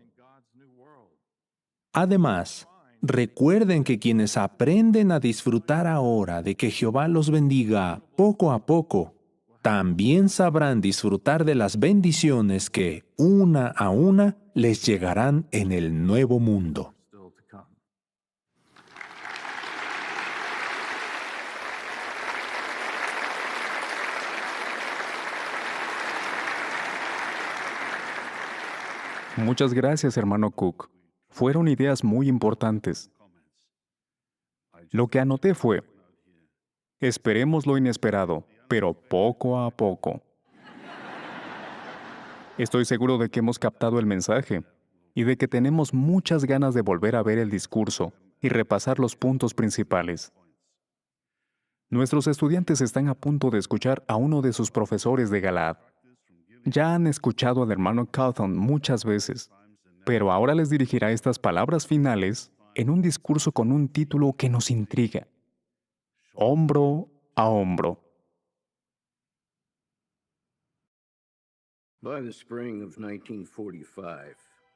Además, recuerden que quienes aprenden a disfrutar ahora de que Jehová los bendiga poco a poco, también sabrán disfrutar de las bendiciones que, una a una, les llegarán en el nuevo mundo. Muchas gracias, hermano Cook. Fueron ideas muy importantes. Lo que anoté fue: esperemos lo inesperado, pero poco a poco. Estoy seguro de que hemos captado el mensaje y de que tenemos muchas ganas de volver a ver el discurso y repasar los puntos principales. Nuestros estudiantes están a punto de escuchar a uno de sus profesores de Galaad. Ya han escuchado al hermano Calton muchas veces, pero ahora les dirigirá estas palabras finales en un discurso con un título que nos intriga: Hombro a hombro.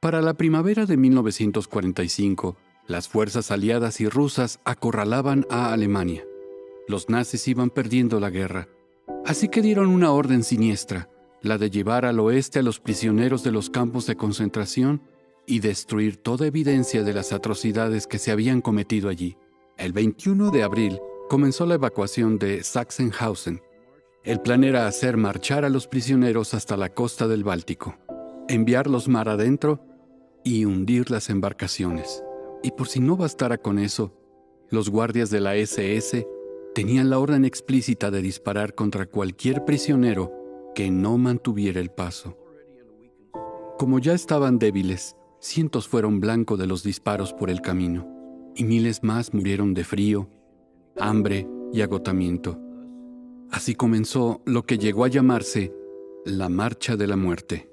Para la primavera de 1945, las fuerzas aliadas y rusas acorralaban a Alemania. Los nazis iban perdiendo la guerra, así que dieron una orden siniestra, la de llevar al oeste a los prisioneros de los campos de concentración y destruir toda evidencia de las atrocidades que se habían cometido allí. El 21 de abril comenzó la evacuación de Sachsenhausen. El plan era hacer marchar a los prisioneros hasta la costa del Báltico, enviarlos mar adentro y hundir las embarcaciones. Y por si no bastara con eso, los guardias de la SS tenían la orden explícita de disparar contra cualquier prisionero que no mantuviera el paso. Como ya estaban débiles, cientos fueron blanco de los disparos por el camino, y miles más murieron de frío, hambre y agotamiento. Así comenzó lo que llegó a llamarse la Marcha de la Muerte.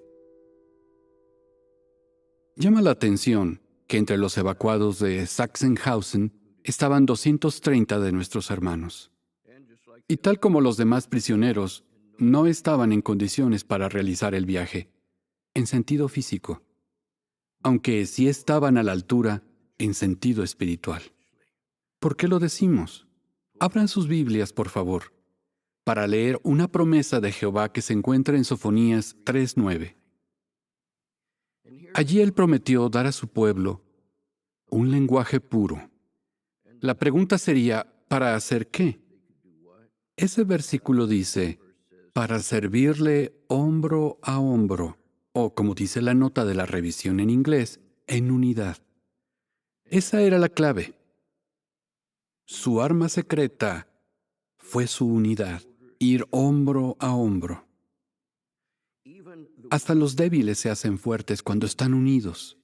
Llama la atención que entre los evacuados de Sachsenhausen estaban 230 de nuestros hermanos. Y tal como los demás prisioneros, no estaban en condiciones para realizar el viaje, en sentido físico, aunque sí estaban a la altura en sentido espiritual. ¿Por qué lo decimos? Abran sus Biblias, por favor, para leer una promesa de Jehová que se encuentra en Sofonías 3:9. Allí Él prometió dar a su pueblo un lenguaje puro. La pregunta sería, ¿para hacer qué? Ese versículo dice, para servirle hombro a hombro, o como dice la nota de la revisión en inglés, en unidad. Esa era la clave. Su arma secreta fue su unidad, ir hombro a hombro. Hasta los débiles se hacen fuertes cuando están unidos.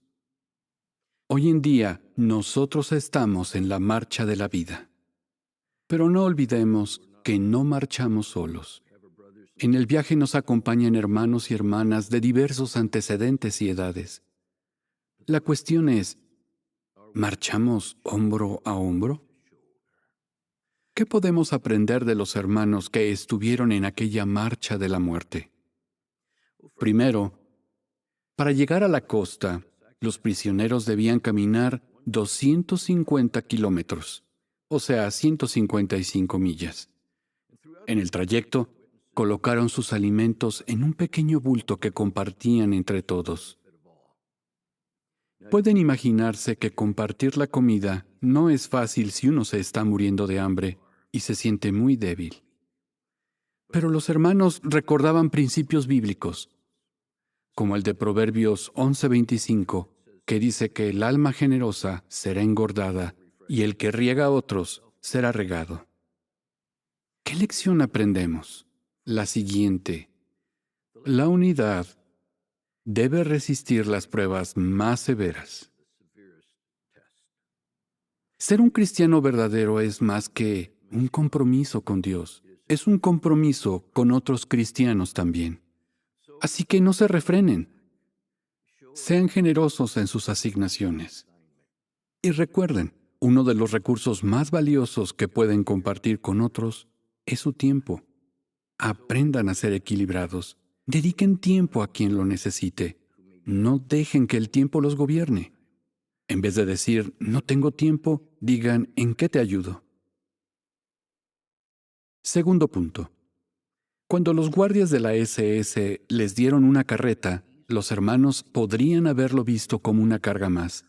Hoy en día, nosotros estamos en la marcha de la vida. Pero no olvidemos que no marchamos solos. En el viaje nos acompañan hermanos y hermanas de diversos antecedentes y edades. La cuestión es, ¿marchamos hombro a hombro? ¿Qué podemos aprender de los hermanos que estuvieron en aquella marcha de la muerte? Primero, para llegar a la costa, los prisioneros debían caminar 250 kilómetros, o sea, 155 millas. En el trayecto, colocaron sus alimentos en un pequeño bulto que compartían entre todos. Pueden imaginarse que compartir la comida no es fácil si uno se está muriendo de hambre y se siente muy débil. Pero los hermanos recordaban principios bíblicos, como el de Proverbios 11:25, que dice que el alma generosa será engordada y el que riega a otros será regado. ¿Qué lección aprendemos? La siguiente: la unidad debe resistir las pruebas más severas. Ser un cristiano verdadero es más que un compromiso con Dios. Es un compromiso con otros cristianos también. Así que no se refrenen. Sean generosos en sus asignaciones. Y recuerden, uno de los recursos más valiosos que pueden compartir con otros es su tiempo. Aprendan a ser equilibrados. Dediquen tiempo a quien lo necesite. No dejen que el tiempo los gobierne. En vez de decir, no tengo tiempo, digan, ¿en qué te ayudo? Segundo punto. Cuando los guardias de la SS les dieron una carreta, los hermanos podrían haberlo visto como una carga más.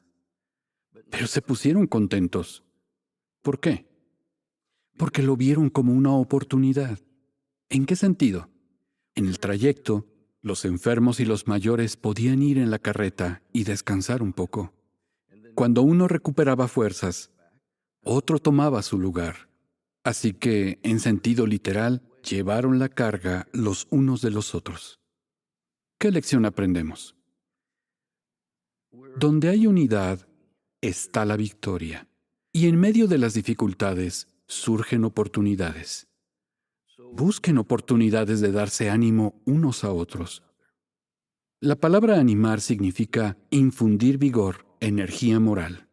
Pero se pusieron contentos. ¿Por qué? Porque lo vieron como una oportunidad. ¿En qué sentido? En el trayecto, los enfermos y los mayores podían ir en la carreta y descansar un poco. Cuando uno recuperaba fuerzas, otro tomaba su lugar. Así que, en sentido literal, llevaron la carga los unos de los otros. ¿Qué lección aprendemos? Donde hay unidad, está la victoria. Y en medio de las dificultades, surgen oportunidades. Busquen oportunidades de darse ánimo unos a otros. La palabra animar significa infundir vigor, energía moral.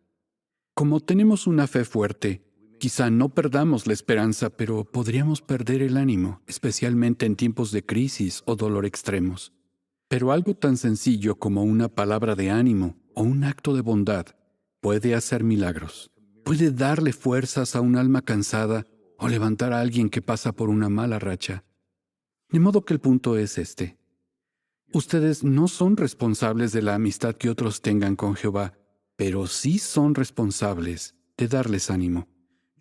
Como tenemos una fe fuerte, quizá no perdamos la esperanza, pero podríamos perder el ánimo, especialmente en tiempos de crisis o dolor extremos. Pero algo tan sencillo como una palabra de ánimo o un acto de bondad puede hacer milagros. Puede darle fuerzas a un alma cansada o levantar a alguien que pasa por una mala racha. De modo que el punto es este. Ustedes no son responsables de la amistad que otros tengan con Jehová, pero sí son responsables de darles ánimo.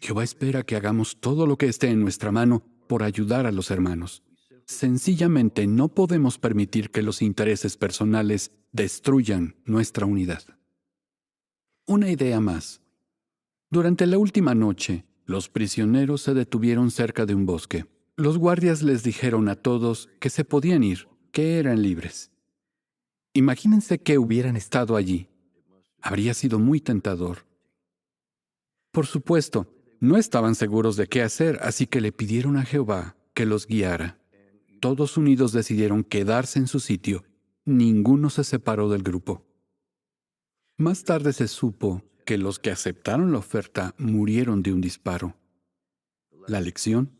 Jehová espera que hagamos todo lo que esté en nuestra mano por ayudar a los hermanos. Sencillamente no podemos permitir que los intereses personales destruyan nuestra unidad. Una idea más. Durante la última noche, los prisioneros se detuvieron cerca de un bosque. Los guardias les dijeron a todos que se podían ir, que eran libres. Imagínense que hubieran estado allí. Habría sido muy tentador. Por supuesto, no estaban seguros de qué hacer, así que le pidieron a Jehová que los guiara. Todos unidos decidieron quedarse en su sitio. Ninguno se separó del grupo. Más tarde se supo que los que aceptaron la oferta murieron de un disparo. La lección: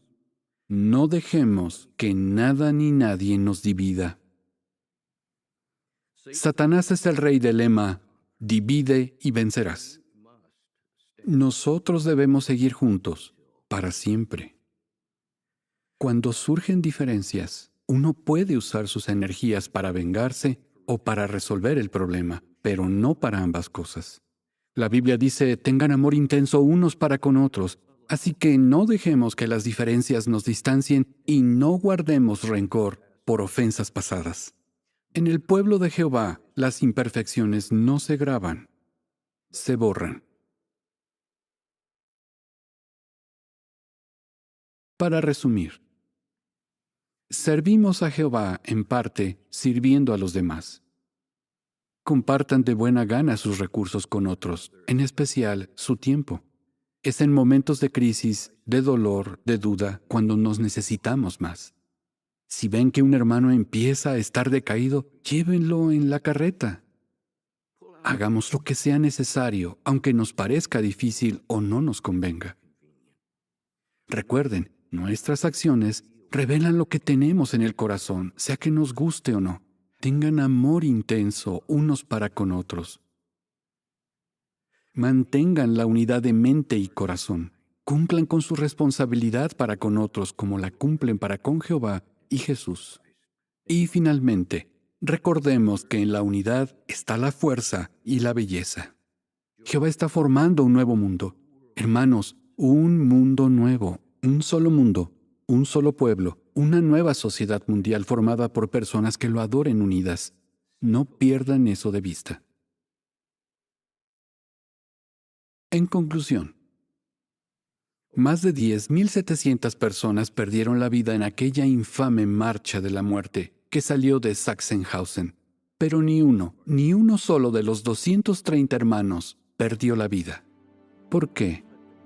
no dejemos que nada ni nadie nos divida. Satanás es el rey del lema, divide y vencerás. Nosotros debemos seguir juntos para siempre. Cuando surgen diferencias, uno puede usar sus energías para vengarse o para resolver el problema, pero no para ambas cosas. La Biblia dice, tengan amor intenso unos para con otros, así que no dejemos que las diferencias nos distancien y no guardemos rencor por ofensas pasadas. En el pueblo de Jehová, las imperfecciones no se graban, se borran. Para resumir, servimos a Jehová en parte sirviendo a los demás. Compartan de buena gana sus recursos con otros, en especial su tiempo. Es en momentos de crisis, de dolor, de duda, cuando nos necesitamos más. Si ven que un hermano empieza a estar decaído, llévenlo en la carreta. Hagamos lo que sea necesario, aunque nos parezca difícil o no nos convenga. Recuerden, nuestras acciones revelan lo que tenemos en el corazón, sea que nos guste o no. Tengan amor intenso unos para con otros. Mantengan la unidad de mente y corazón. Cumplan con su responsabilidad para con otros como la cumplen para con Jehová y Jesús. Y finalmente, recordemos que en la unidad está la fuerza y la belleza. Jehová está formando un nuevo mundo. Hermanos, un mundo nuevo, un solo pueblo, una nueva sociedad mundial formada por personas que lo adoren unidas. No pierdan eso de vista. En conclusión, más de 10.700 personas perdieron la vida en aquella infame marcha de la muerte que salió de Sachsenhausen. Pero ni uno solo de los 230 hermanos perdió la vida. ¿Por qué?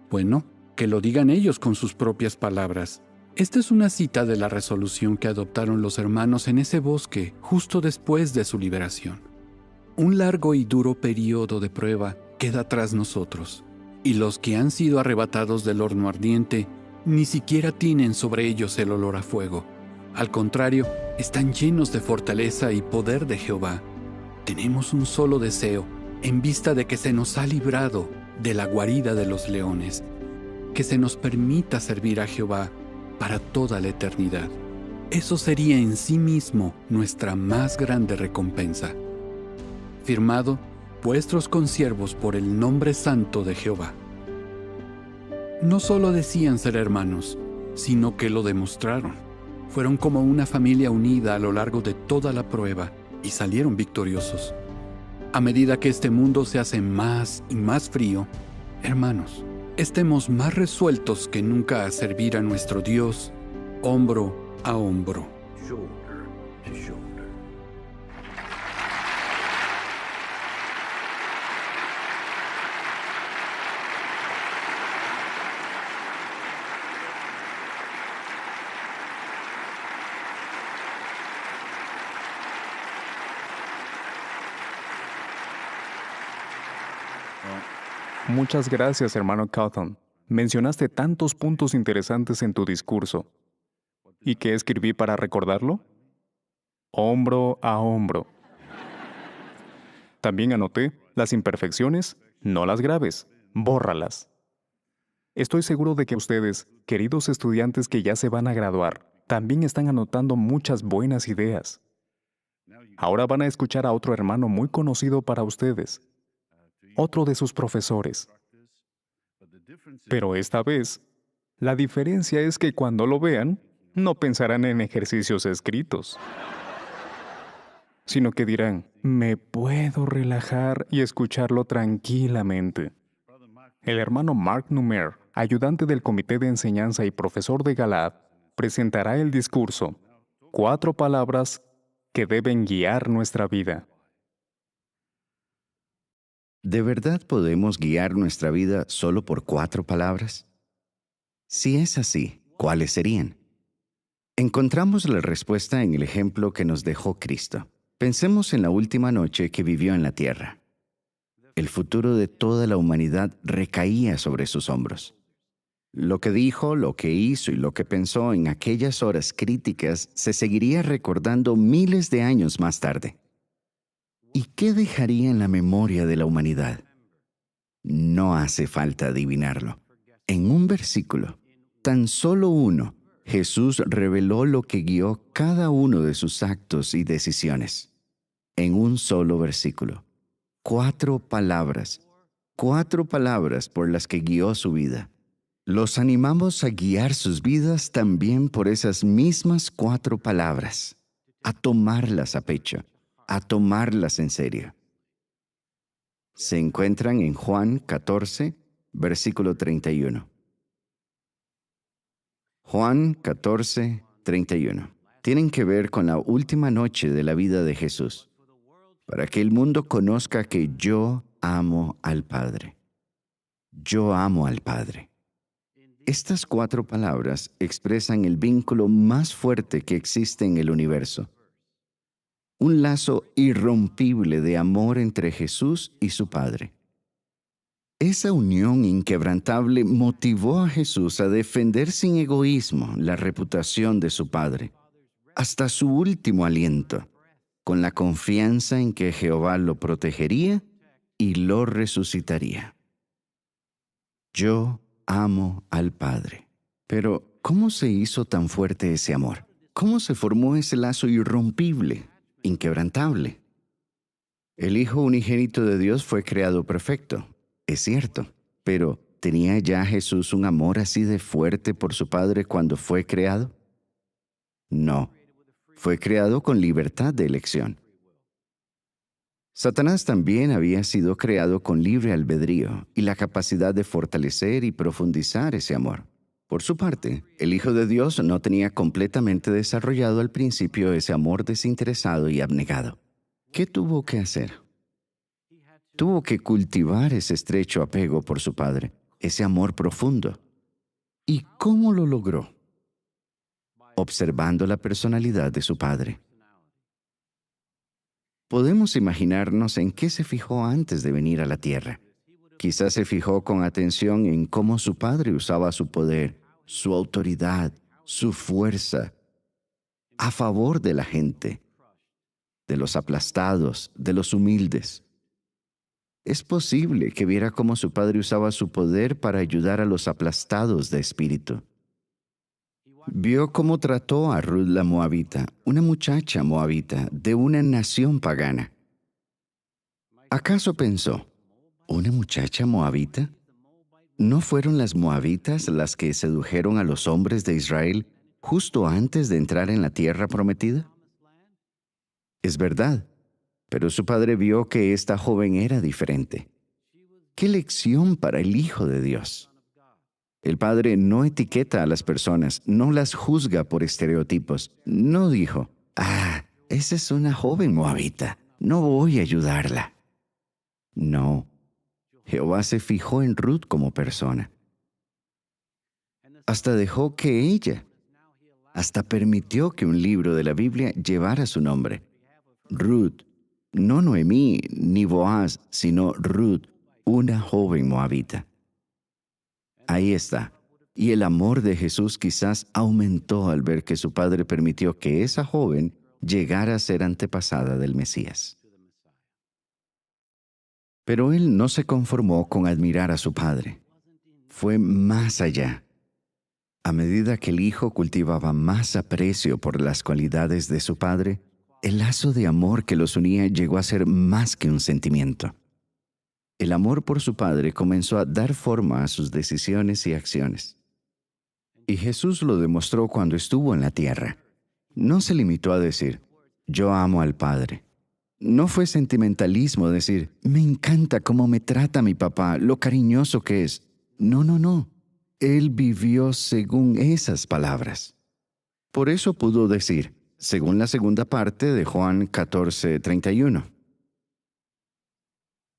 Bueno, que lo digan ellos con sus propias palabras. Esta es una cita de la resolución que adoptaron los hermanos en ese bosque justo después de su liberación. Un largo y duro periodo de prueba queda tras nosotros, y los que han sido arrebatados del horno ardiente ni siquiera tienen sobre ellos el olor a fuego. Al contrario, están llenos de fortaleza y poder de Jehová. Tenemos un solo deseo, en vista de que se nos ha librado de la guarida de los leones, que se nos permita servir a Jehová para toda la eternidad. Eso sería en sí mismo nuestra más grande recompensa. Firmado, vuestros consiervos por el nombre santo de Jehová. No solo decían ser hermanos, sino que lo demostraron. Fueron como una familia unida a lo largo de toda la prueba y salieron victoriosos. A medida que este mundo se hace más y más frío, hermanos, estemos más resueltos que nunca a servir a nuestro Dios, hombro a hombro. Muchas gracias, hermano Cawthon. Mencionaste tantos puntos interesantes en tu discurso. ¿Y qué escribí para recordarlo? Hombro a hombro. También anoté las imperfecciones, no las graves, bórralas. Estoy seguro de que ustedes, queridos estudiantes que ya se van a graduar, también están anotando muchas buenas ideas. Ahora van a escuchar a otro hermano muy conocido para ustedes, otro de sus profesores. Pero esta vez, la diferencia es que cuando lo vean, no pensarán en ejercicios escritos, sino que dirán, me puedo relajar y escucharlo tranquilamente. El hermano Mark Numer, ayudante del Comité de Enseñanza y profesor de Galaad, presentará el discurso, 4 palabras que deben guiar nuestra vida. ¿De verdad podemos guiar nuestra vida solo por 4 palabras? Si es así, ¿cuáles serían? Encontramos la respuesta en el ejemplo que nos dejó Cristo. Pensemos en la última noche que vivió en la tierra. El futuro de toda la humanidad recaía sobre sus hombros. Lo que dijo, lo que hizo y lo que pensó en aquellas horas críticas se seguiría recordando miles de años más tarde. ¿Y qué dejaría en la memoria de la humanidad? No hace falta adivinarlo. En un versículo, tan solo uno, Jesús reveló lo que guió cada uno de sus actos y decisiones. En un solo versículo. 4 palabras. 4 palabras por las que guió su vida. Los animamos a guiar sus vidas también por esas mismas 4 palabras, a tomarlas a pecho, a tomarlas en serio. Se encuentran en Juan 14, versículo 31. Juan 14, 31. Tienen que ver con la última noche de la vida de Jesús, para que el mundo conozca que yo amo al Padre. Yo amo al Padre. Estas 4 palabras expresan el vínculo más fuerte que existe en el universo. Un lazo irrompible de amor entre Jesús y su Padre. Esa unión inquebrantable motivó a Jesús a defender sin egoísmo la reputación de su Padre, hasta su último aliento, con la confianza en que Jehová lo protegería y lo resucitaría. Yo amo al Padre. Pero, ¿cómo se hizo tan fuerte ese amor? ¿Cómo se formó ese lazo irrompible, inquebrantable? El Hijo unigénito de Dios fue creado perfecto, es cierto, pero ¿tenía ya Jesús un amor así de fuerte por su Padre cuando fue creado? No, fue creado con libertad de elección. Satanás también había sido creado con libre albedrío y la capacidad de fortalecer y profundizar ese amor. Por su parte, el Hijo de Dios no tenía completamente desarrollado al principio ese amor desinteresado y abnegado. ¿Qué tuvo que hacer? Tuvo que cultivar ese estrecho apego por su Padre, ese amor profundo. ¿Y cómo lo logró? Observando la personalidad de su Padre. Podemos imaginarnos en qué se fijó antes de venir a la tierra. Quizás se fijó con atención en cómo su Padre usaba su poder, su autoridad, su fuerza, a favor de la gente, de los aplastados, de los humildes. Es posible que viera cómo su Padre usaba su poder para ayudar a los aplastados de espíritu. Vio cómo trató a Ruth la Moabita, una muchacha moabita de una nación pagana. ¿Acaso pensó, ¿una muchacha moabita? ¿No fueron las moabitas las que sedujeron a los hombres de Israel justo antes de entrar en la tierra prometida? Es verdad, pero su padre vio que esta joven era diferente. ¡Qué lección para el Hijo de Dios! El Padre no etiqueta a las personas, no las juzga por estereotipos. No dijo, esa es una joven moabita, no voy a ayudarla. No, Jehová se fijó en Ruth como persona. Hasta dejó que ella, hasta permitió que un libro de la Biblia llevara su nombre. Ruth, no Noemí ni Boaz, sino Ruth, una joven moabita. Ahí está. Y el amor de Jesús quizás aumentó al ver que su Padre permitió que esa joven llegara a ser antepasada del Mesías. Pero él no se conformó con admirar a su Padre. Fue más allá. A medida que el Hijo cultivaba más aprecio por las cualidades de su Padre, el lazo de amor que los unía llegó a ser más que un sentimiento. El amor por su Padre comenzó a dar forma a sus decisiones y acciones. Y Jesús lo demostró cuando estuvo en la tierra. No se limitó a decir, yo amo al Padre. No fue sentimentalismo decir, me encanta cómo me trata mi papá, lo cariñoso que es. No. Él vivió según esas palabras. Por eso pudo decir, según la segunda parte de Juan 14:31.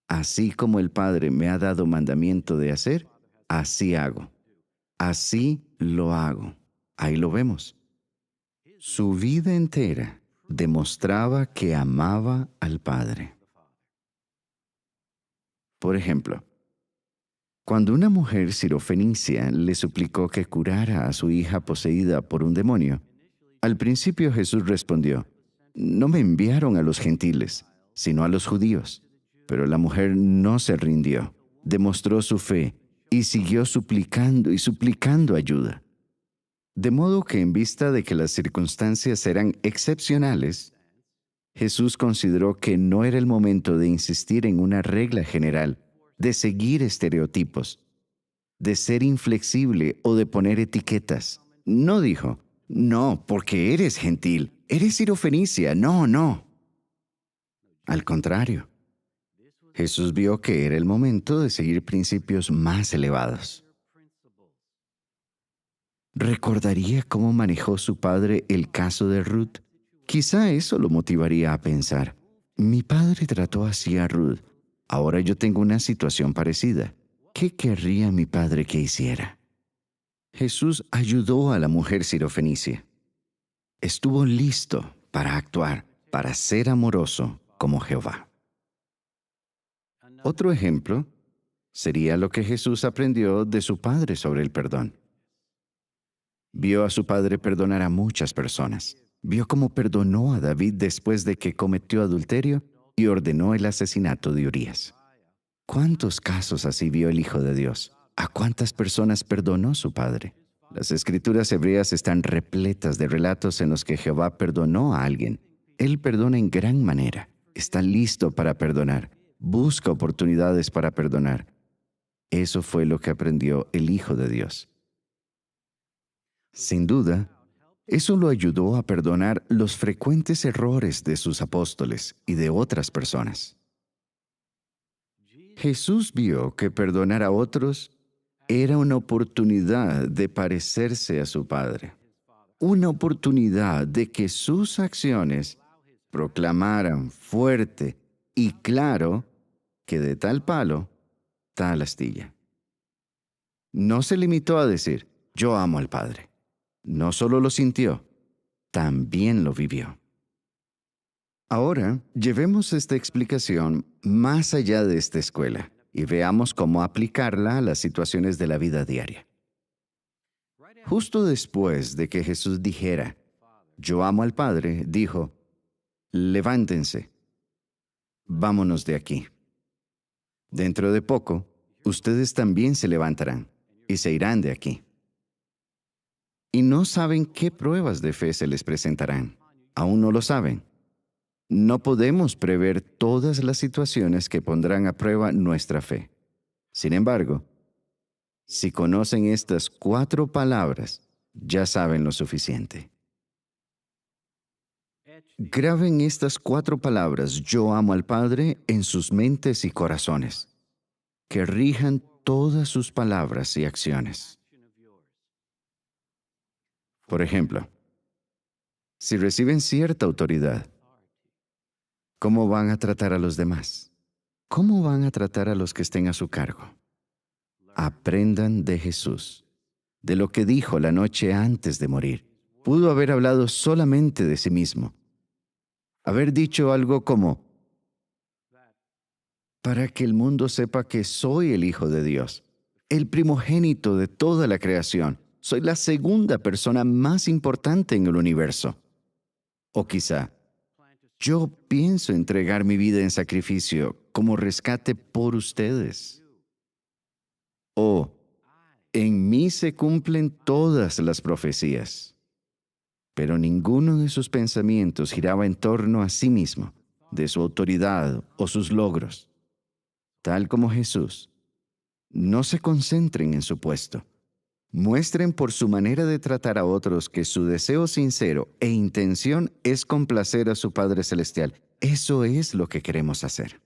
Así como el Padre me ha dado mandamiento de hacer, así hago. Así lo hago. Ahí lo vemos. Su vida entera demostraba que amaba al Padre. Por ejemplo, cuando una mujer sirofenicia le suplicó que curara a su hija poseída por un demonio, al principio Jesús respondió, no me enviaron a los gentiles, sino a los judíos. Pero la mujer no se rindió, demostró su fe y siguió suplicando y suplicando ayuda. De modo que en vista de que las circunstancias eran excepcionales, Jesús consideró que no era el momento de insistir en una regla general, de seguir estereotipos, de ser inflexible o de poner etiquetas. No dijo, no, porque eres gentil, eres sirofenicia, no. Al contrario. Jesús vio que era el momento de seguir principios más elevados. ¿Recordaría cómo manejó su padre el caso de Ruth? Quizá eso lo motivaría a pensar, mi padre trató así a Ruth, ahora yo tengo una situación parecida. ¿Qué querría mi padre que hiciera? Jesús ayudó a la mujer sirofenicia. Estuvo listo para actuar, para ser amoroso como Jehová. Otro ejemplo sería lo que Jesús aprendió de su Padre sobre el perdón. Vio a su Padre perdonar a muchas personas. Vio cómo perdonó a David después de que cometió adulterio y ordenó el asesinato de Urías. ¿Cuántos casos así vio el Hijo de Dios? ¿A cuántas personas perdonó su Padre? Las escrituras hebreas están repletas de relatos en los que Jehová perdonó a alguien. Él perdona en gran manera. Está listo para perdonar. Busca oportunidades para perdonar. Eso fue lo que aprendió el Hijo de Dios. Sin duda, eso lo ayudó a perdonar los frecuentes errores de sus apóstoles y de otras personas. Jesús vio que perdonar a otros era una oportunidad de parecerse a su Padre, una oportunidad de que sus acciones proclamaran fuerte y claro que de tal palo, tal astilla. No se limitó a decir, yo amo al Padre. No solo lo sintió, también lo vivió. Ahora, llevemos esta explicación más allá de esta escuela y veamos cómo aplicarla a las situaciones de la vida diaria. Justo después de que Jesús dijera, yo amo al Padre, dijo, levántense, vámonos de aquí. Dentro de poco, ustedes también se levantarán y se irán de aquí. Y no saben qué pruebas de fe se les presentarán. Aún no lo saben. No podemos prever todas las situaciones que pondrán a prueba nuestra fe. Sin embargo, si conocen estas 4 palabras, ya saben lo suficiente. Graben estas 4 palabras, yo amo al Padre, en sus mentes y corazones, que rijan todas sus palabras y acciones. Por ejemplo, si reciben cierta autoridad, ¿cómo van a tratar a los demás? ¿Cómo van a tratar a los que estén a su cargo? Aprendan de Jesús, de lo que dijo la noche antes de morir. Pudo haber hablado solamente de sí mismo. Haber dicho algo como, para que el mundo sepa que soy el Hijo de Dios, el primogénito de toda la creación. Soy la segunda persona más importante en el universo. O quizá, yo pienso entregar mi vida en sacrificio como rescate por ustedes. O, en mí se cumplen todas las profecías. Pero ninguno de sus pensamientos giraba en torno a sí mismo, de su autoridad o sus logros. Tal como Jesús, no se concentren en su puesto. Muestren por su manera de tratar a otros que su deseo sincero e intención es complacer a su Padre Celestial. Eso es lo que queremos hacer.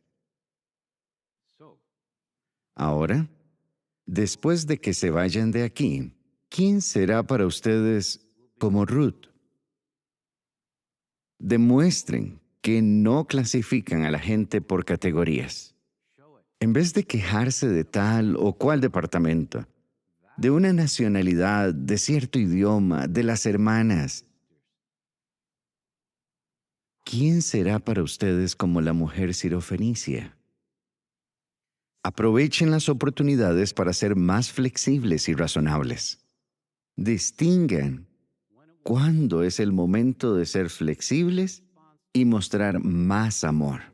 Ahora, después de que se vayan de aquí, ¿quién será para ustedes como Ruth? Demuestren que no clasifican a la gente por categorías. En vez de quejarse de tal o cual departamento, de una nacionalidad, de cierto idioma, de las hermanas, ¿quién será para ustedes como la mujer sirofenicia? Aprovechen las oportunidades para ser más flexibles y razonables. Distingan cuándo es el momento de ser flexibles y mostrar más amor.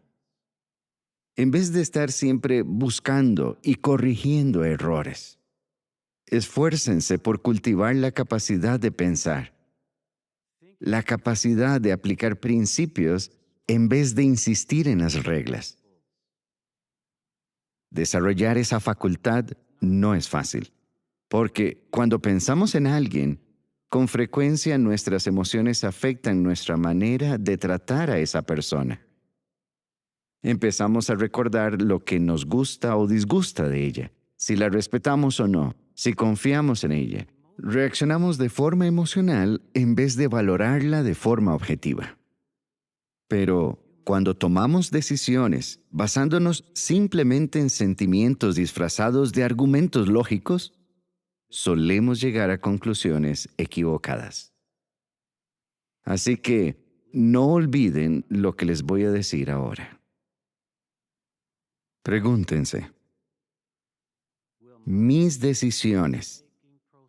En vez de estar siempre buscando y corrigiendo errores. Esfuércense por cultivar la capacidad de pensar, la capacidad de aplicar principios en vez de insistir en las reglas. Desarrollar esa facultad no es fácil, porque cuando pensamos en alguien, con frecuencia nuestras emociones afectan nuestra manera de tratar a esa persona. Empezamos a recordar lo que nos gusta o disgusta de ella, si la respetamos o no, si confiamos en ella. Reaccionamos de forma emocional en vez de valorarla de forma objetiva. Pero cuando tomamos decisiones basándonos simplemente en sentimientos disfrazados de argumentos lógicos, solemos llegar a conclusiones equivocadas. Así que no olviden lo que les voy a decir ahora. Pregúntense, ¿mis decisiones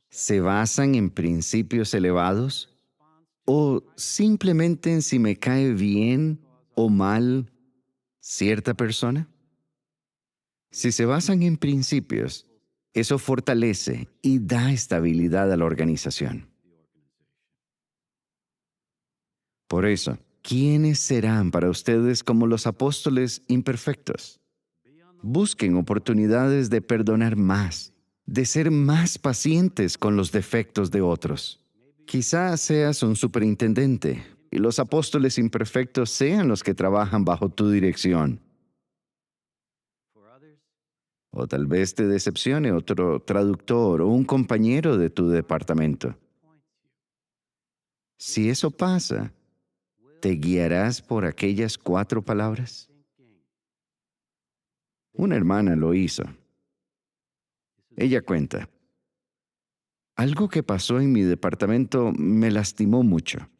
se basan en principios elevados o simplemente en si me cae bien o mal cierta persona? Si se basan en principios, Eso fortalece y da estabilidad a la organización. Por eso, ¿quiénes serán para ustedes como los apóstoles imperfectos? Busquen oportunidades de perdonar más, de ser más pacientes con los defectos de otros. Quizás seas un superintendente y los apóstoles imperfectos sean los que trabajan bajo tu dirección. O tal vez te decepcione otro traductor o un compañero de tu departamento. Si eso pasa, ¿te guiarás por aquellas 4 palabras? Una hermana lo hizo. Ella cuenta: algo que pasó en mi departamento me lastimó mucho.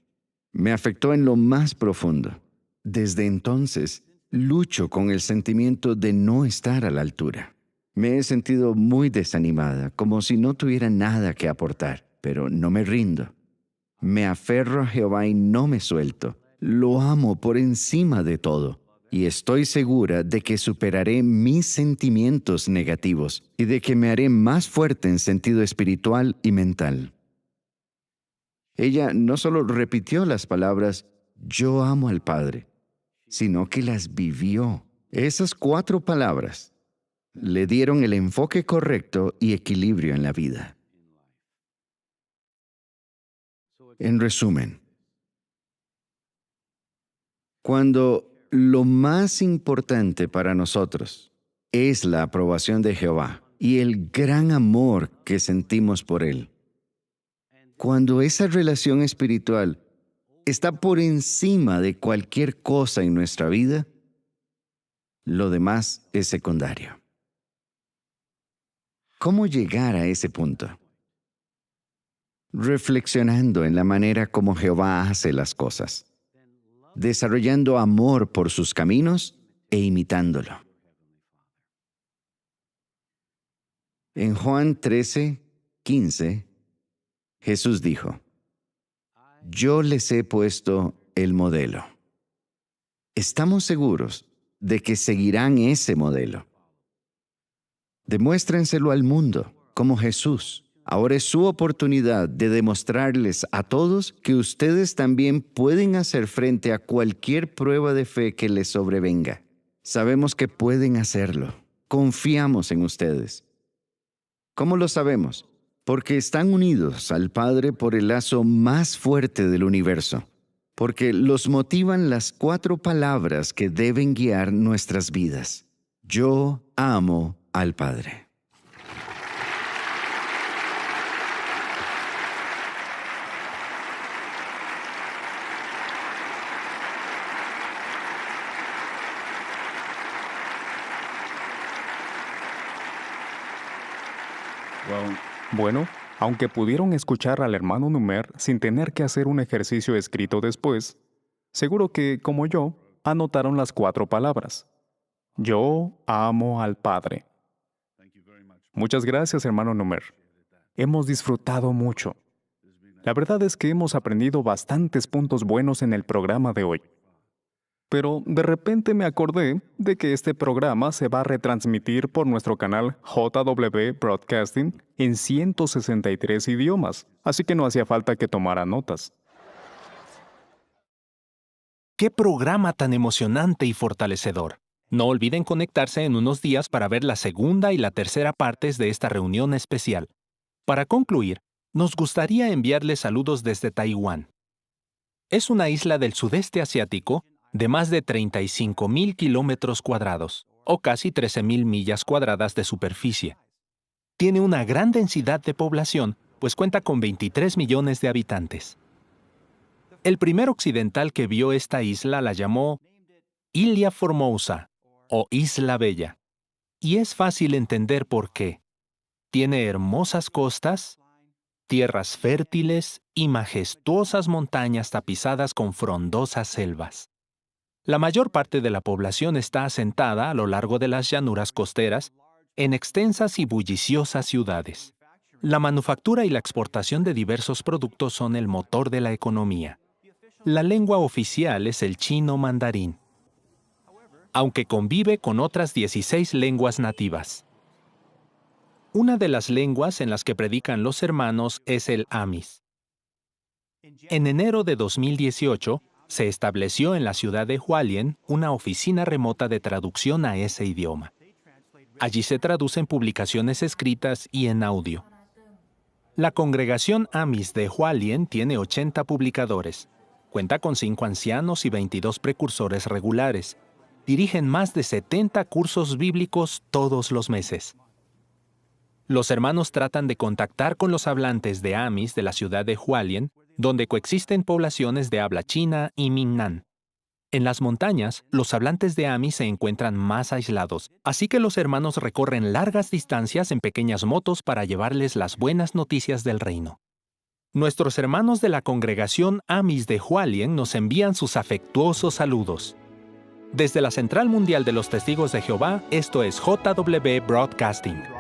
Me afectó en lo más profundo. Desde entonces, lucho con el sentimiento de no estar a la altura. Me he sentido muy desanimada, como si no tuviera nada que aportar, pero no me rindo. Me aferro a Jehová y no me suelto. Lo amo por encima de todo. Y estoy segura de que superaré mis sentimientos negativos y de que me haré más fuerte en sentido espiritual y mental. Ella no solo repitió las palabras "yo amo al Padre", sino que las vivió. Esas 4 palabras le dieron el enfoque correcto y equilibrio en la vida. En resumen, cuando lo más importante para nosotros es la aprobación de Jehová y el gran amor que sentimos por Él, cuando esa relación espiritual está por encima de cualquier cosa en nuestra vida, lo demás es secundario. ¿Cómo llegar a ese punto? Reflexionando en la manera como Jehová hace las cosas, desarrollando amor por sus caminos e imitándolo. En Juan 13:15, Jesús dijo: yo les he puesto el modelo. Estamos seguros de que seguirán ese modelo. Demuéstrenselo al mundo, como Jesús. Ahora es su oportunidad de demostrarles a todos que ustedes también pueden hacer frente a cualquier prueba de fe que les sobrevenga. Sabemos que pueden hacerlo. Confiamos en ustedes. ¿Cómo lo sabemos? Porque están unidos al Padre por el lazo más fuerte del universo. Porque los motivan las 4 palabras que deben guiar nuestras vidas. Yo amo al Padre. Bueno, aunque pudieron escuchar al hermano Numer sin tener que hacer un ejercicio escrito después, seguro que, como yo, anotaron las 4 palabras. Yo amo al Padre. Muchas gracias, hermano Numer. Hemos disfrutado mucho. La verdad es que hemos aprendido bastantes puntos buenos en el programa de hoy. Pero de repente me acordé de que este programa se va a retransmitir por nuestro canal JW Broadcasting en 163 idiomas, así que no hacía falta que tomara notas. ¡Qué programa tan emocionante y fortalecedor! No olviden conectarse en unos días para ver la segunda y la tercera partes de esta reunión especial. Para concluir, nos gustaría enviarles saludos desde Taiwán. Es una isla del sudeste asiático de más de 35,000 kilómetros cuadrados, o casi 13,000 millas cuadradas de superficie. Tiene una gran densidad de población, pues cuenta con 23 millones de habitantes. El primer occidental que vio esta isla la llamó Ilia Formosa, o Isla Bella. Y es fácil entender por qué. Tiene hermosas costas, tierras fértiles y majestuosas montañas tapizadas con frondosas selvas. La mayor parte de la población está asentada a lo largo de las llanuras costeras en extensas y bulliciosas ciudades. La manufactura y la exportación de diversos productos son el motor de la economía. La lengua oficial es el chino mandarín, aunque convive con otras 16 lenguas nativas. Una de las lenguas en las que predican los hermanos es el Amis. En enero de 2018, se estableció en la ciudad de Hualien una oficina remota de traducción a ese idioma. Allí se traducen publicaciones escritas y en audio. La congregación Amis de Hualien tiene 80 publicadores. Cuenta con 5 ancianos y 22 precursores regulares. Dirigen más de 70 cursos bíblicos todos los meses. Los hermanos tratan de contactar con los hablantes de Amis de la ciudad de Hualien, donde coexisten poblaciones de habla china y Minnan. En las montañas, los hablantes de Amis se encuentran más aislados, así que los hermanos recorren largas distancias en pequeñas motos para llevarles las buenas noticias del reino. Nuestros hermanos de la congregación Amis de Hualien nos envían sus afectuosos saludos. Desde la Central Mundial de los Testigos de Jehová, esto es JW Broadcasting.